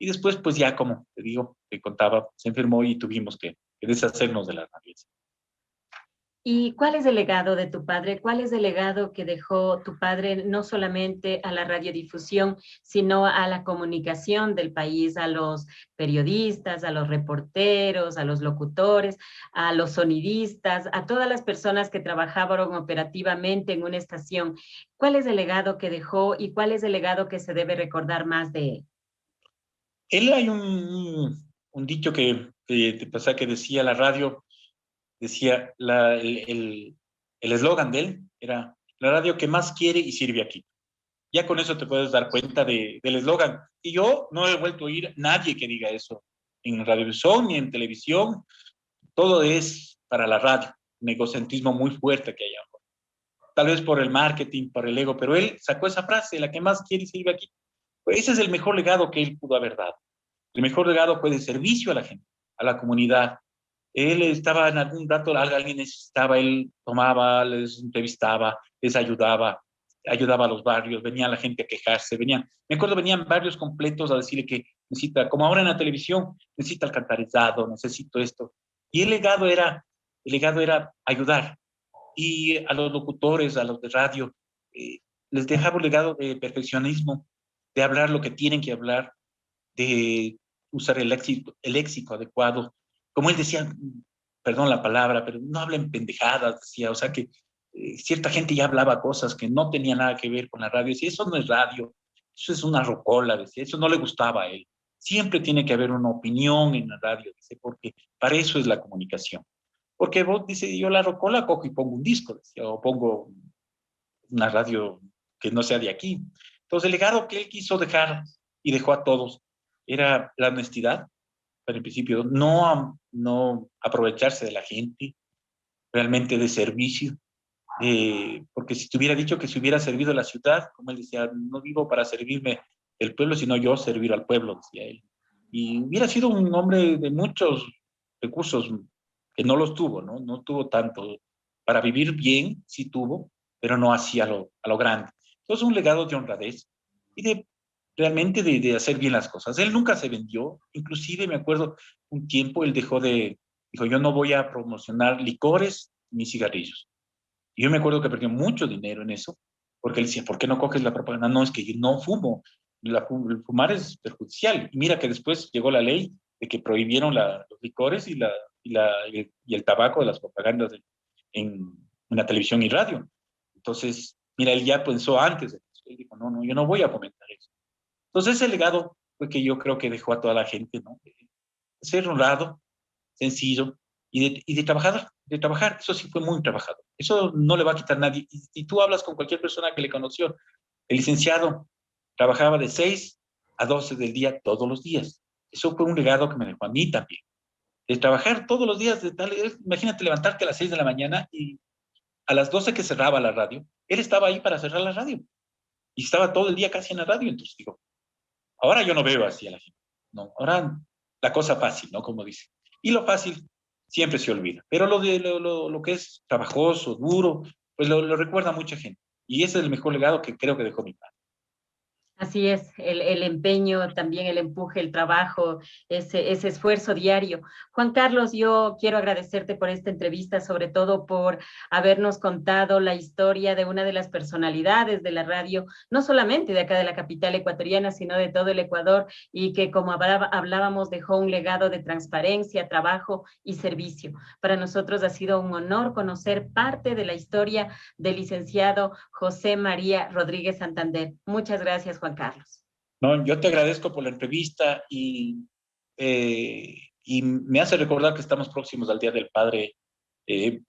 Y después pues ya, como te digo, te contaba, se enfermó y tuvimos que deshacernos de la radio. ¿Y cuál es el legado de tu padre? ¿Cuál es el legado que dejó tu padre no solamente a la radiodifusión, sino a la comunicación del país, a los periodistas, a los reporteros, a los locutores, a los sonidistas, a todas las personas que trabajaban operativamente en una estación? ¿Cuál es el legado que dejó y cuál es el legado que se debe recordar más de él? Él hay un dicho que te pasa que decía la radio, decía, el eslogan de él era la radio que más quiere y sirve aquí. Ya con eso te puedes dar cuenta del eslogan. Y yo no he vuelto a oír nadie que diga eso en radiovisión ni en televisión. Todo es para la radio, un egocentrismo muy fuerte que hay ahora. Tal vez por el marketing, por el ego, pero él sacó esa frase, la que más quiere y sirve aquí. Pues ese es el mejor legado que él pudo haber dado. El mejor legado fue de servicio a la gente, a la comunidad. Él estaba en algún rato, alguien necesitaba, él tomaba, les entrevistaba, les ayudaba a los barrios, venía la gente a quejarse, me acuerdo, venían barrios completos a decirle que necesita, como ahora en la televisión, necesita alcantarizado, necesito esto. Y el legado era ayudar. Y a los locutores, a los de radio, les dejaba un legado de perfeccionismo, de hablar lo que tienen que hablar, de usar el léxico adecuado. Como él decía, perdón la palabra, pero no hablen pendejadas, decía, o sea que cierta gente ya hablaba cosas que no tenían nada que ver con la radio, decía, eso no es radio, eso es una rocola, decía, eso no le gustaba a él. Siempre tiene que haber una opinión en la radio, dice, porque para eso es la comunicación. Porque vos, dice, yo la rocola cojo y pongo un disco, decía, o pongo una radio que no sea de aquí. Entonces, el legado que él quiso dejar y dejó a todos era la honestidad, pero en principio no aprovecharse de la gente, realmente de servicio, porque si te hubiera dicho que se hubiera servido a la ciudad, como él decía, no vivo para servirme el pueblo, sino yo servir al pueblo, decía él. Y hubiera sido un hombre de muchos recursos que no los tuvo, ¿no? No tuvo tanto. Para vivir bien, sí tuvo, pero no así a lo grande. Entonces, un legado de honradez y de realmente de hacer bien las cosas. Él nunca se vendió, inclusive me acuerdo un tiempo él dijo, yo no voy a promocionar licores ni cigarrillos. Y yo me acuerdo que perdió mucho dinero en eso, porque él decía, ¿por qué no coges la propaganda? No, es que yo no fumo, el fumar es perjudicial. Y mira que después llegó la ley de que prohibieron los licores y el tabaco de las propagandas en la televisión y radio. Entonces, mira, él ya pensó antes de eso. Él dijo, no, yo no voy a fomentar eso. Entonces, ese legado fue que yo creo que dejó a toda la gente, ¿no? De ser honrado, sencillo y de trabajar. Eso sí fue muy trabajador. Eso no le va a quitar nadie. Y tú hablas con cualquier persona que le conoció. El licenciado trabajaba de 6 a 12 del día todos los días. Eso fue un legado que me dejó a mí también. De trabajar todos los días, imagínate levantarte a las 6 de la mañana y a las 12 que cerraba la radio, él estaba ahí para cerrar la radio. Y estaba todo el día casi en la radio. Entonces digo, ahora yo no veo así a la gente. No, ahora la cosa fácil, ¿no? Como dice. Y lo fácil siempre se olvida. Pero lo que es trabajoso, duro, pues lo recuerda mucha gente. Y ese es el mejor legado que creo que dejó mi padre. Así es, el empeño, también el empuje, el trabajo, ese esfuerzo diario. Juan Carlos, yo quiero agradecerte por esta entrevista, sobre todo por habernos contado la historia de una de las personalidades de la radio, no solamente de acá de la capital ecuatoriana, sino de todo el Ecuador, y que como hablábamos dejó un legado de transparencia, trabajo y servicio. Para nosotros ha sido un honor conocer parte de la historia del licenciado José María Rodríguez Santander. Muchas gracias, Juan Carlos. No, yo te agradezco por la entrevista y me hace recordar que estamos próximos al Día del Padre, eh,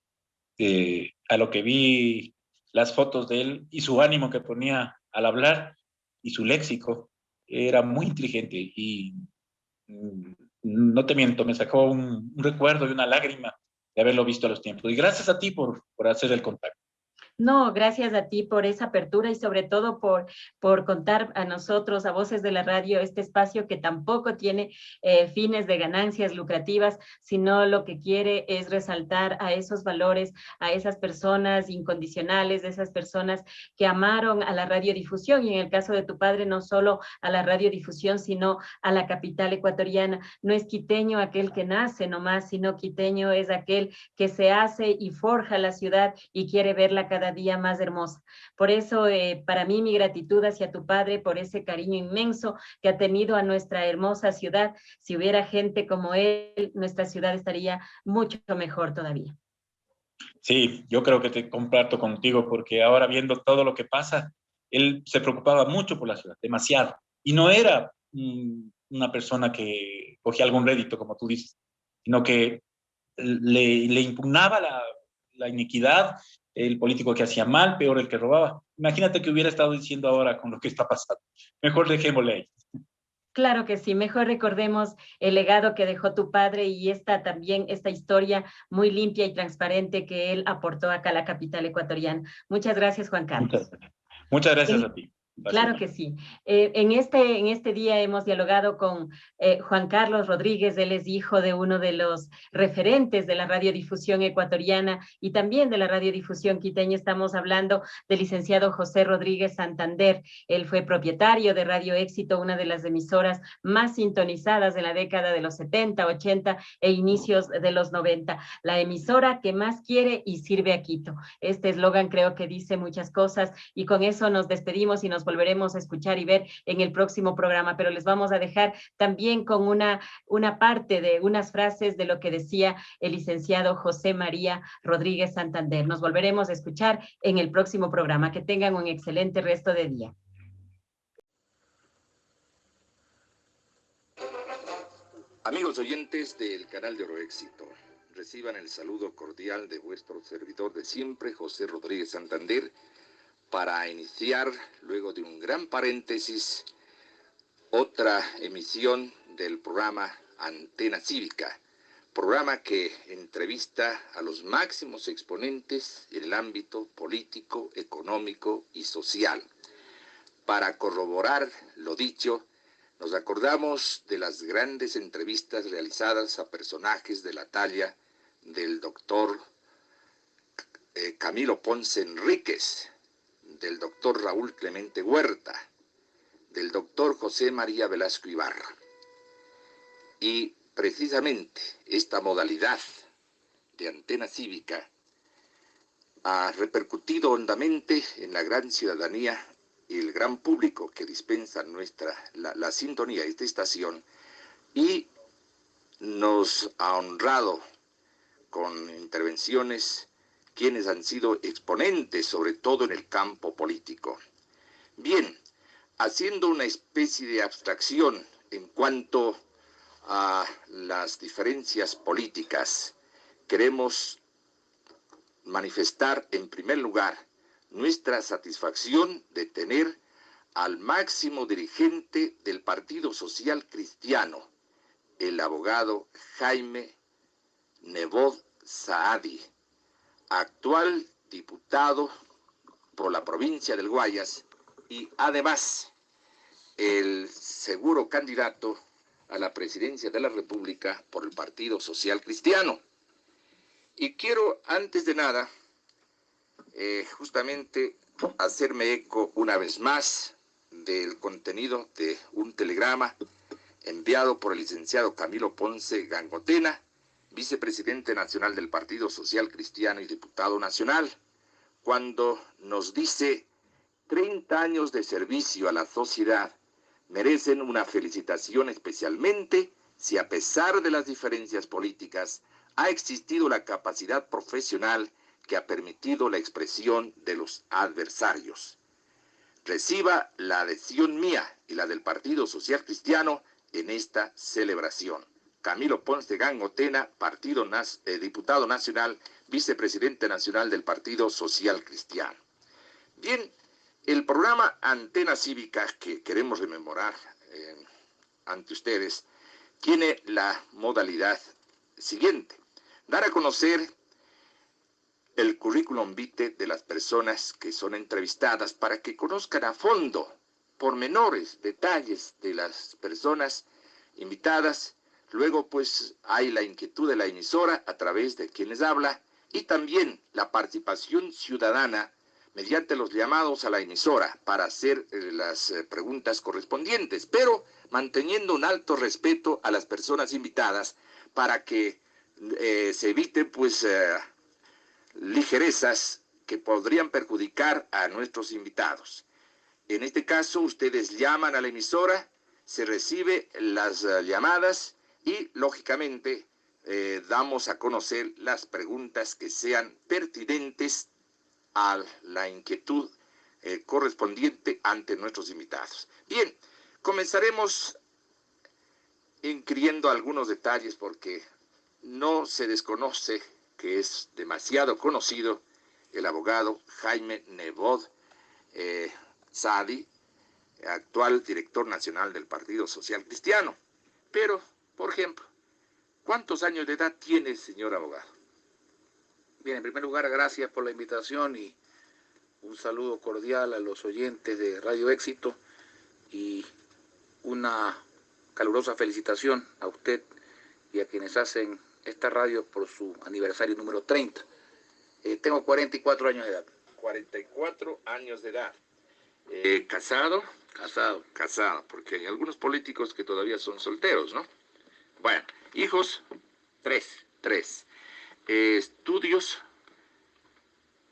a lo que vi las fotos de él y su ánimo que ponía al hablar y su léxico, era muy inteligente y no te miento, me sacó un recuerdo y una lágrima de haberlo visto a los tiempos. Y gracias a ti por hacer el contacto. No, gracias a ti por esa apertura y sobre todo por contar a nosotros, a Voces de la Radio, este espacio que tampoco tiene fines de ganancias lucrativas, sino lo que quiere es resaltar a esos valores, a esas personas incondicionales, de esas personas que amaron a la radiodifusión y en el caso de tu padre no solo a la radiodifusión, sino a la capital ecuatoriana. No es quiteño aquel que nace nomás, sino quiteño es aquel que se hace y forja la ciudad y quiere verla cada día más hermosa. Por eso, para mí, mi gratitud hacia tu padre por ese cariño inmenso que ha tenido a nuestra hermosa ciudad. Si hubiera gente como él, nuestra ciudad estaría mucho mejor todavía. Sí, yo creo que te comparto contigo porque ahora viendo todo lo que pasa, él se preocupaba mucho por la ciudad, demasiado. Y no era una persona que cogía algún rédito, como tú dices, sino que le impugnaba la iniquidad, el político que hacía mal, peor el que robaba. Imagínate que hubiera estado diciendo ahora con lo que está pasando. Mejor dejémosle ahí. Claro que sí, mejor recordemos el legado que dejó tu padre y también esta historia muy limpia y transparente que él aportó acá a la capital ecuatoriana. Muchas gracias, Juan Carlos. Muchas gracias a ti. Claro que sí. En este día hemos dialogado con Juan Carlos Rodríguez, él es hijo de uno de los referentes de la radiodifusión ecuatoriana y también de la radiodifusión quiteña. Estamos hablando del licenciado José Rodríguez Santander. Él fue propietario de Radio Éxito, una de las emisoras más sintonizadas en la década de los 70, 80 e inicios de los 90. La emisora que más quiere y sirve a Quito. Este eslogan creo que dice muchas cosas y con eso nos despedimos y nos volveremos a escuchar y ver en el próximo programa, pero les vamos a dejar también con una parte de unas frases de lo que decía el licenciado José María Rodríguez Santander. Nos volveremos a escuchar en el próximo programa. Que tengan un excelente resto de día. Amigos oyentes del canal de Oroéxito, reciban el saludo cordial de vuestro servidor de siempre, José Rodríguez Santander, para iniciar, luego de un gran paréntesis, otra emisión del programa Antena Cívica, programa que entrevista a los máximos exponentes en el ámbito político, económico y social. Para corroborar lo dicho, nos acordamos de las grandes entrevistas realizadas a personajes de la talla del doctor Camilo Ponce Enríquez, del doctor Raúl Clemente Huerta, del doctor José María Velasco Ibarra. Y precisamente esta modalidad de Antena Cívica ha repercutido hondamente en la gran ciudadanía y el gran público que dispensa la sintonía de esta estación y nos ha honrado con intervenciones quienes han sido exponentes, sobre todo en el campo político. Bien, haciendo una especie de abstracción en cuanto a las diferencias políticas, queremos manifestar en primer lugar nuestra satisfacción de tener al máximo dirigente del Partido Social Cristiano, el abogado Jaime Nebot Saadi, actual diputado por la provincia del Guayas y además el seguro candidato a la presidencia de la República por el Partido Social Cristiano. Y quiero, antes de nada, justamente hacerme eco una vez más del contenido de un telegrama enviado por el licenciado Camilo Ponce Gangotena, vicepresidente nacional del Partido Social Cristiano y diputado nacional, cuando nos dice: 30 años de servicio a la sociedad merecen una felicitación, especialmente si a pesar de las diferencias políticas ha existido la capacidad profesional que ha permitido la expresión de los adversarios. Reciba la adhesión mía y la del Partido Social Cristiano en esta celebración. Camilo Ponce Gangotena, diputado nacional, vicepresidente nacional del Partido Social Cristiano. Bien, el programa Antena Cívica que queremos rememorar ante ustedes tiene la modalidad siguiente: dar a conocer el currículum vitae de las personas que son entrevistadas para que conozcan a fondo pormenores, detalles de las personas invitadas. Luego pues hay la inquietud de la emisora a través de quien les habla y también la participación ciudadana mediante los llamados a la emisora para hacer las preguntas correspondientes, pero manteniendo un alto respeto a las personas invitadas para que se eviten pues ligerezas que podrían perjudicar a nuestros invitados. En este caso, ustedes llaman a la emisora, se recibe las llamadas y, lógicamente, damos a conocer las preguntas que sean pertinentes a la inquietud correspondiente ante nuestros invitados. Bien, comenzaremos incluyendo algunos detalles porque no se desconoce que es demasiado conocido el abogado Jaime Nebot Sadi, actual director nacional del Partido Social Cristiano. Pero, por ejemplo, ¿cuántos años de edad tiene, señor abogado? Bien, en primer lugar, gracias por la invitación y un saludo cordial a los oyentes de Radio Éxito y una calurosa felicitación a usted y a quienes hacen esta radio por su aniversario número 30. Tengo 44 años de edad. 44 años de edad. ¿Casado? Casado. Casado, porque hay algunos políticos que todavía son solteros, ¿no? Bueno, hijos, 3. Estudios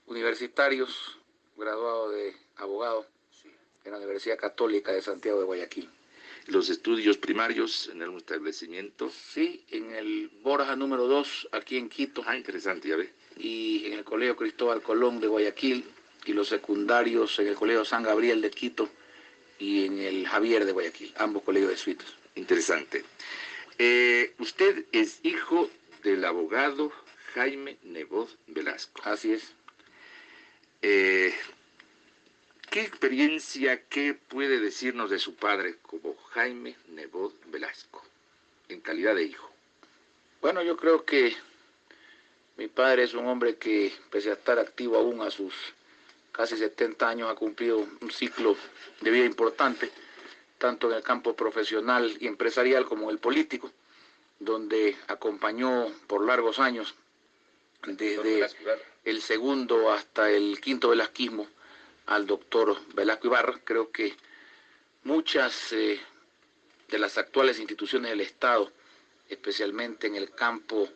universitarios, graduado de abogado en la Universidad Católica de Santiago de Guayaquil. Los estudios primarios en algún establecimiento. Sí, en el Borja número 2, aquí en Quito. Ah, interesante, ya ve. Y en el Colegio Cristóbal Colón de Guayaquil, y los secundarios en el Colegio San Gabriel de Quito y en el Javier de Guayaquil, ambos colegios jesuitas. Interesante. Usted es hijo del abogado Jaime Nebot Velasco. Así es. ¿Qué experiencia, qué puede decirnos de su padre como Jaime Nebot Velasco, en calidad de hijo? Bueno, yo creo que mi padre es un hombre que, pese a estar activo aún a sus casi 70 años, ha cumplido un ciclo de vida importante, tanto en el campo profesional y empresarial como en el político, donde acompañó por largos años, desde el segundo hasta el quinto velasquismo, al doctor Velasco Ibarra. Creo que muchas de las actuales instituciones del Estado, especialmente en el campo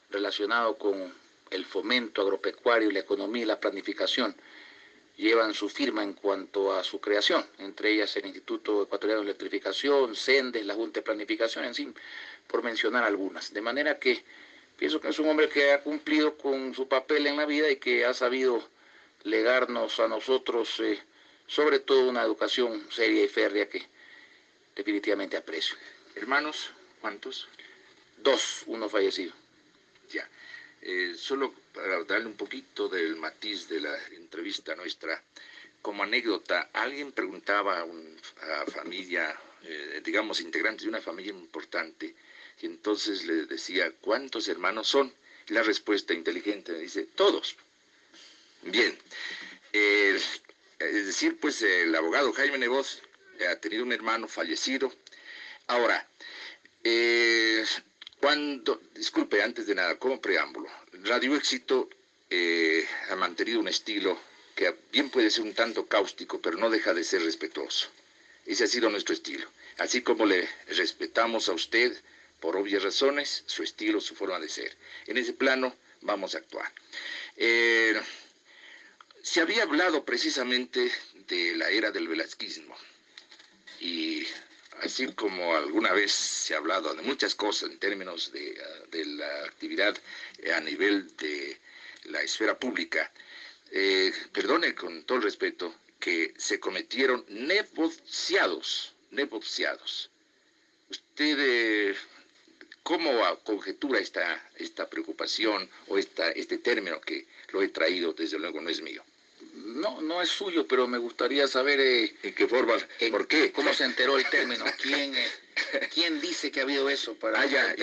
relacionado con el fomento agropecuario, la economía y la planificación, llevan su firma en cuanto a su creación, entre ellas el Instituto Ecuatoriano de Electrificación, CENDES, la Junta de Planificación, en fin, por mencionar algunas. De manera que pienso que es un hombre que ha cumplido con su papel en la vida y que ha sabido legarnos a nosotros, sobre todo una educación seria y férrea que definitivamente aprecio. ¿Hermanos? ¿Cuántos? 2, uno fallecido. Ya. Solo para darle un poquito del matiz de la entrevista nuestra, como anécdota, alguien preguntaba a familia, digamos, integrantes de una familia importante, y entonces le decía, ¿cuántos hermanos son? Y la respuesta inteligente me dice, todos. Bien, es decir, pues el abogado Jaime Nebot ha tenido un hermano fallecido. Ahora, disculpe, antes de nada, como preámbulo, Radio Éxito ha mantenido un estilo que bien puede ser un tanto cáustico, pero no deja de ser respetuoso. Ese ha sido nuestro estilo. Así como le respetamos a usted, por obvias razones, su estilo, su forma de ser. En ese plano vamos a actuar. Se había hablado precisamente de la era del velasquismo. Y así como alguna vez se ha hablado de muchas cosas en términos de la actividad a nivel de la esfera pública, perdone con todo el respeto, que se cometieron negociados. Usted, ¿cómo conjetura esta preocupación o este término que lo he traído, desde luego no es mío? No es suyo, pero me gustaría saber... ¿En qué forma? ¿Por qué? ¿Cómo se enteró el término? ¿Quién dice que ha habido eso? Ya,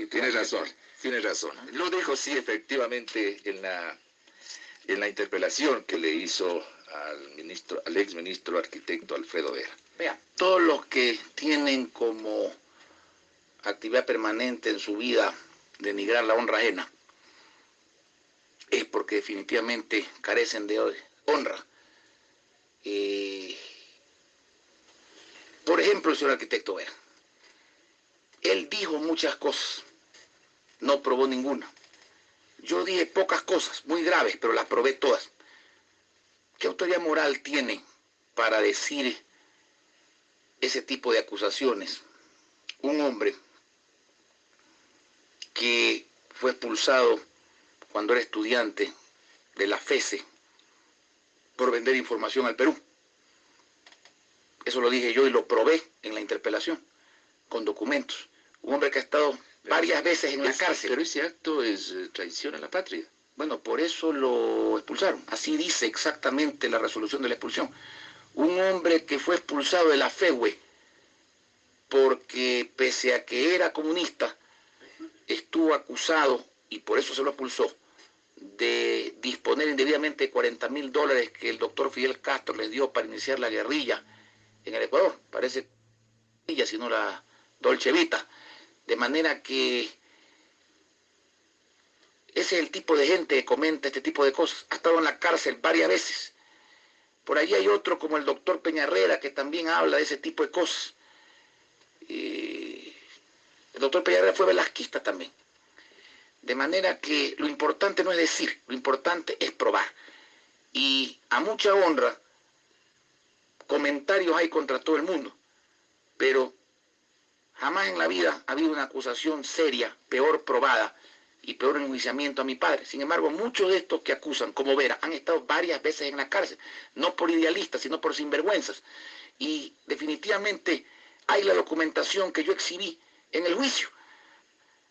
tiene razón. Lo dejo, sí, efectivamente, en la interpelación que le hizo al exministro arquitecto Alfredo Vera. Vea, todos los que tienen como actividad permanente en su vida denigrar la honra ajena, es porque definitivamente carecen de honra. Por ejemplo, el señor arquitecto Vera. Él dijo muchas cosas, no probó ninguna. Yo dije pocas cosas, muy graves, pero las probé todas. ¿Qué autoridad moral tiene para decir ese tipo de acusaciones? Un hombre que fue expulsado cuando era estudiante de la FESE por vender información al Perú. Eso lo dije yo y lo probé en la interpelación, con documentos. Un hombre que ha estado varias veces en la cárcel. Pero ese acto es traición a la patria. Bueno, por eso lo expulsaron. Así dice exactamente la resolución de la expulsión. Un hombre que fue expulsado de la FEWE porque, pese a que era comunista, estuvo acusado, y por eso se lo expulsó, de disponer indebidamente de $40.000 que el doctor Fidel Castro les dio para iniciar la guerrilla en el Ecuador. Parece guerrilla, sino la Dolce Vita. De manera que ese es el tipo de gente que comenta este tipo de cosas. Ha estado en la cárcel varias veces. Por ahí hay otro como el doctor Peñarrera que también habla de ese tipo de cosas. El doctor Peñarrera fue velasquista también. De manera que lo importante no es decir, lo importante es probar. Y a mucha honra, comentarios hay contra todo el mundo, pero jamás en la vida ha habido una acusación seria, peor probada y peor enjuiciamiento a mi padre. Sin embargo, muchos de estos que acusan, como Vera, han estado varias veces en la cárcel, no por idealistas, sino por sinvergüenzas. Y definitivamente hay la documentación que yo exhibí en el juicio.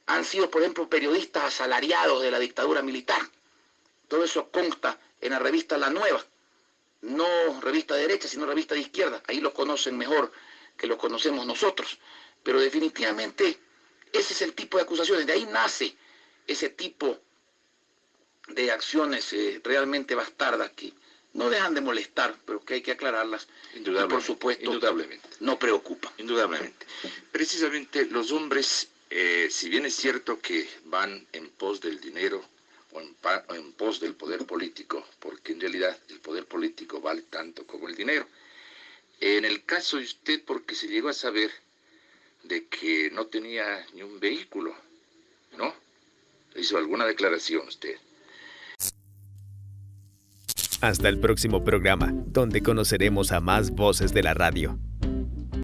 Han sido, por ejemplo, periodistas asalariados de la dictadura militar. Todo eso consta en la revista La Nueva, no revista de derecha, sino revista de izquierda. Ahí lo conocen mejor que lo conocemos nosotros. Pero definitivamente ese es el tipo de acusaciones. De ahí nace ese tipo de acciones realmente bastardas que no dejan de molestar, pero que hay que aclararlas. Indudablemente, y por supuesto, indudablemente. No preocupa. Indudablemente. Precisamente los hombres, si bien es cierto que van en pos del dinero o en pos del poder político, porque en realidad el poder político vale tanto como el dinero. En el caso de usted, porque se llegó a saber de que no tenía ni un vehículo, ¿no? ¿Hizo alguna declaración usted? Hasta el próximo programa, donde conoceremos a más voces de la radio.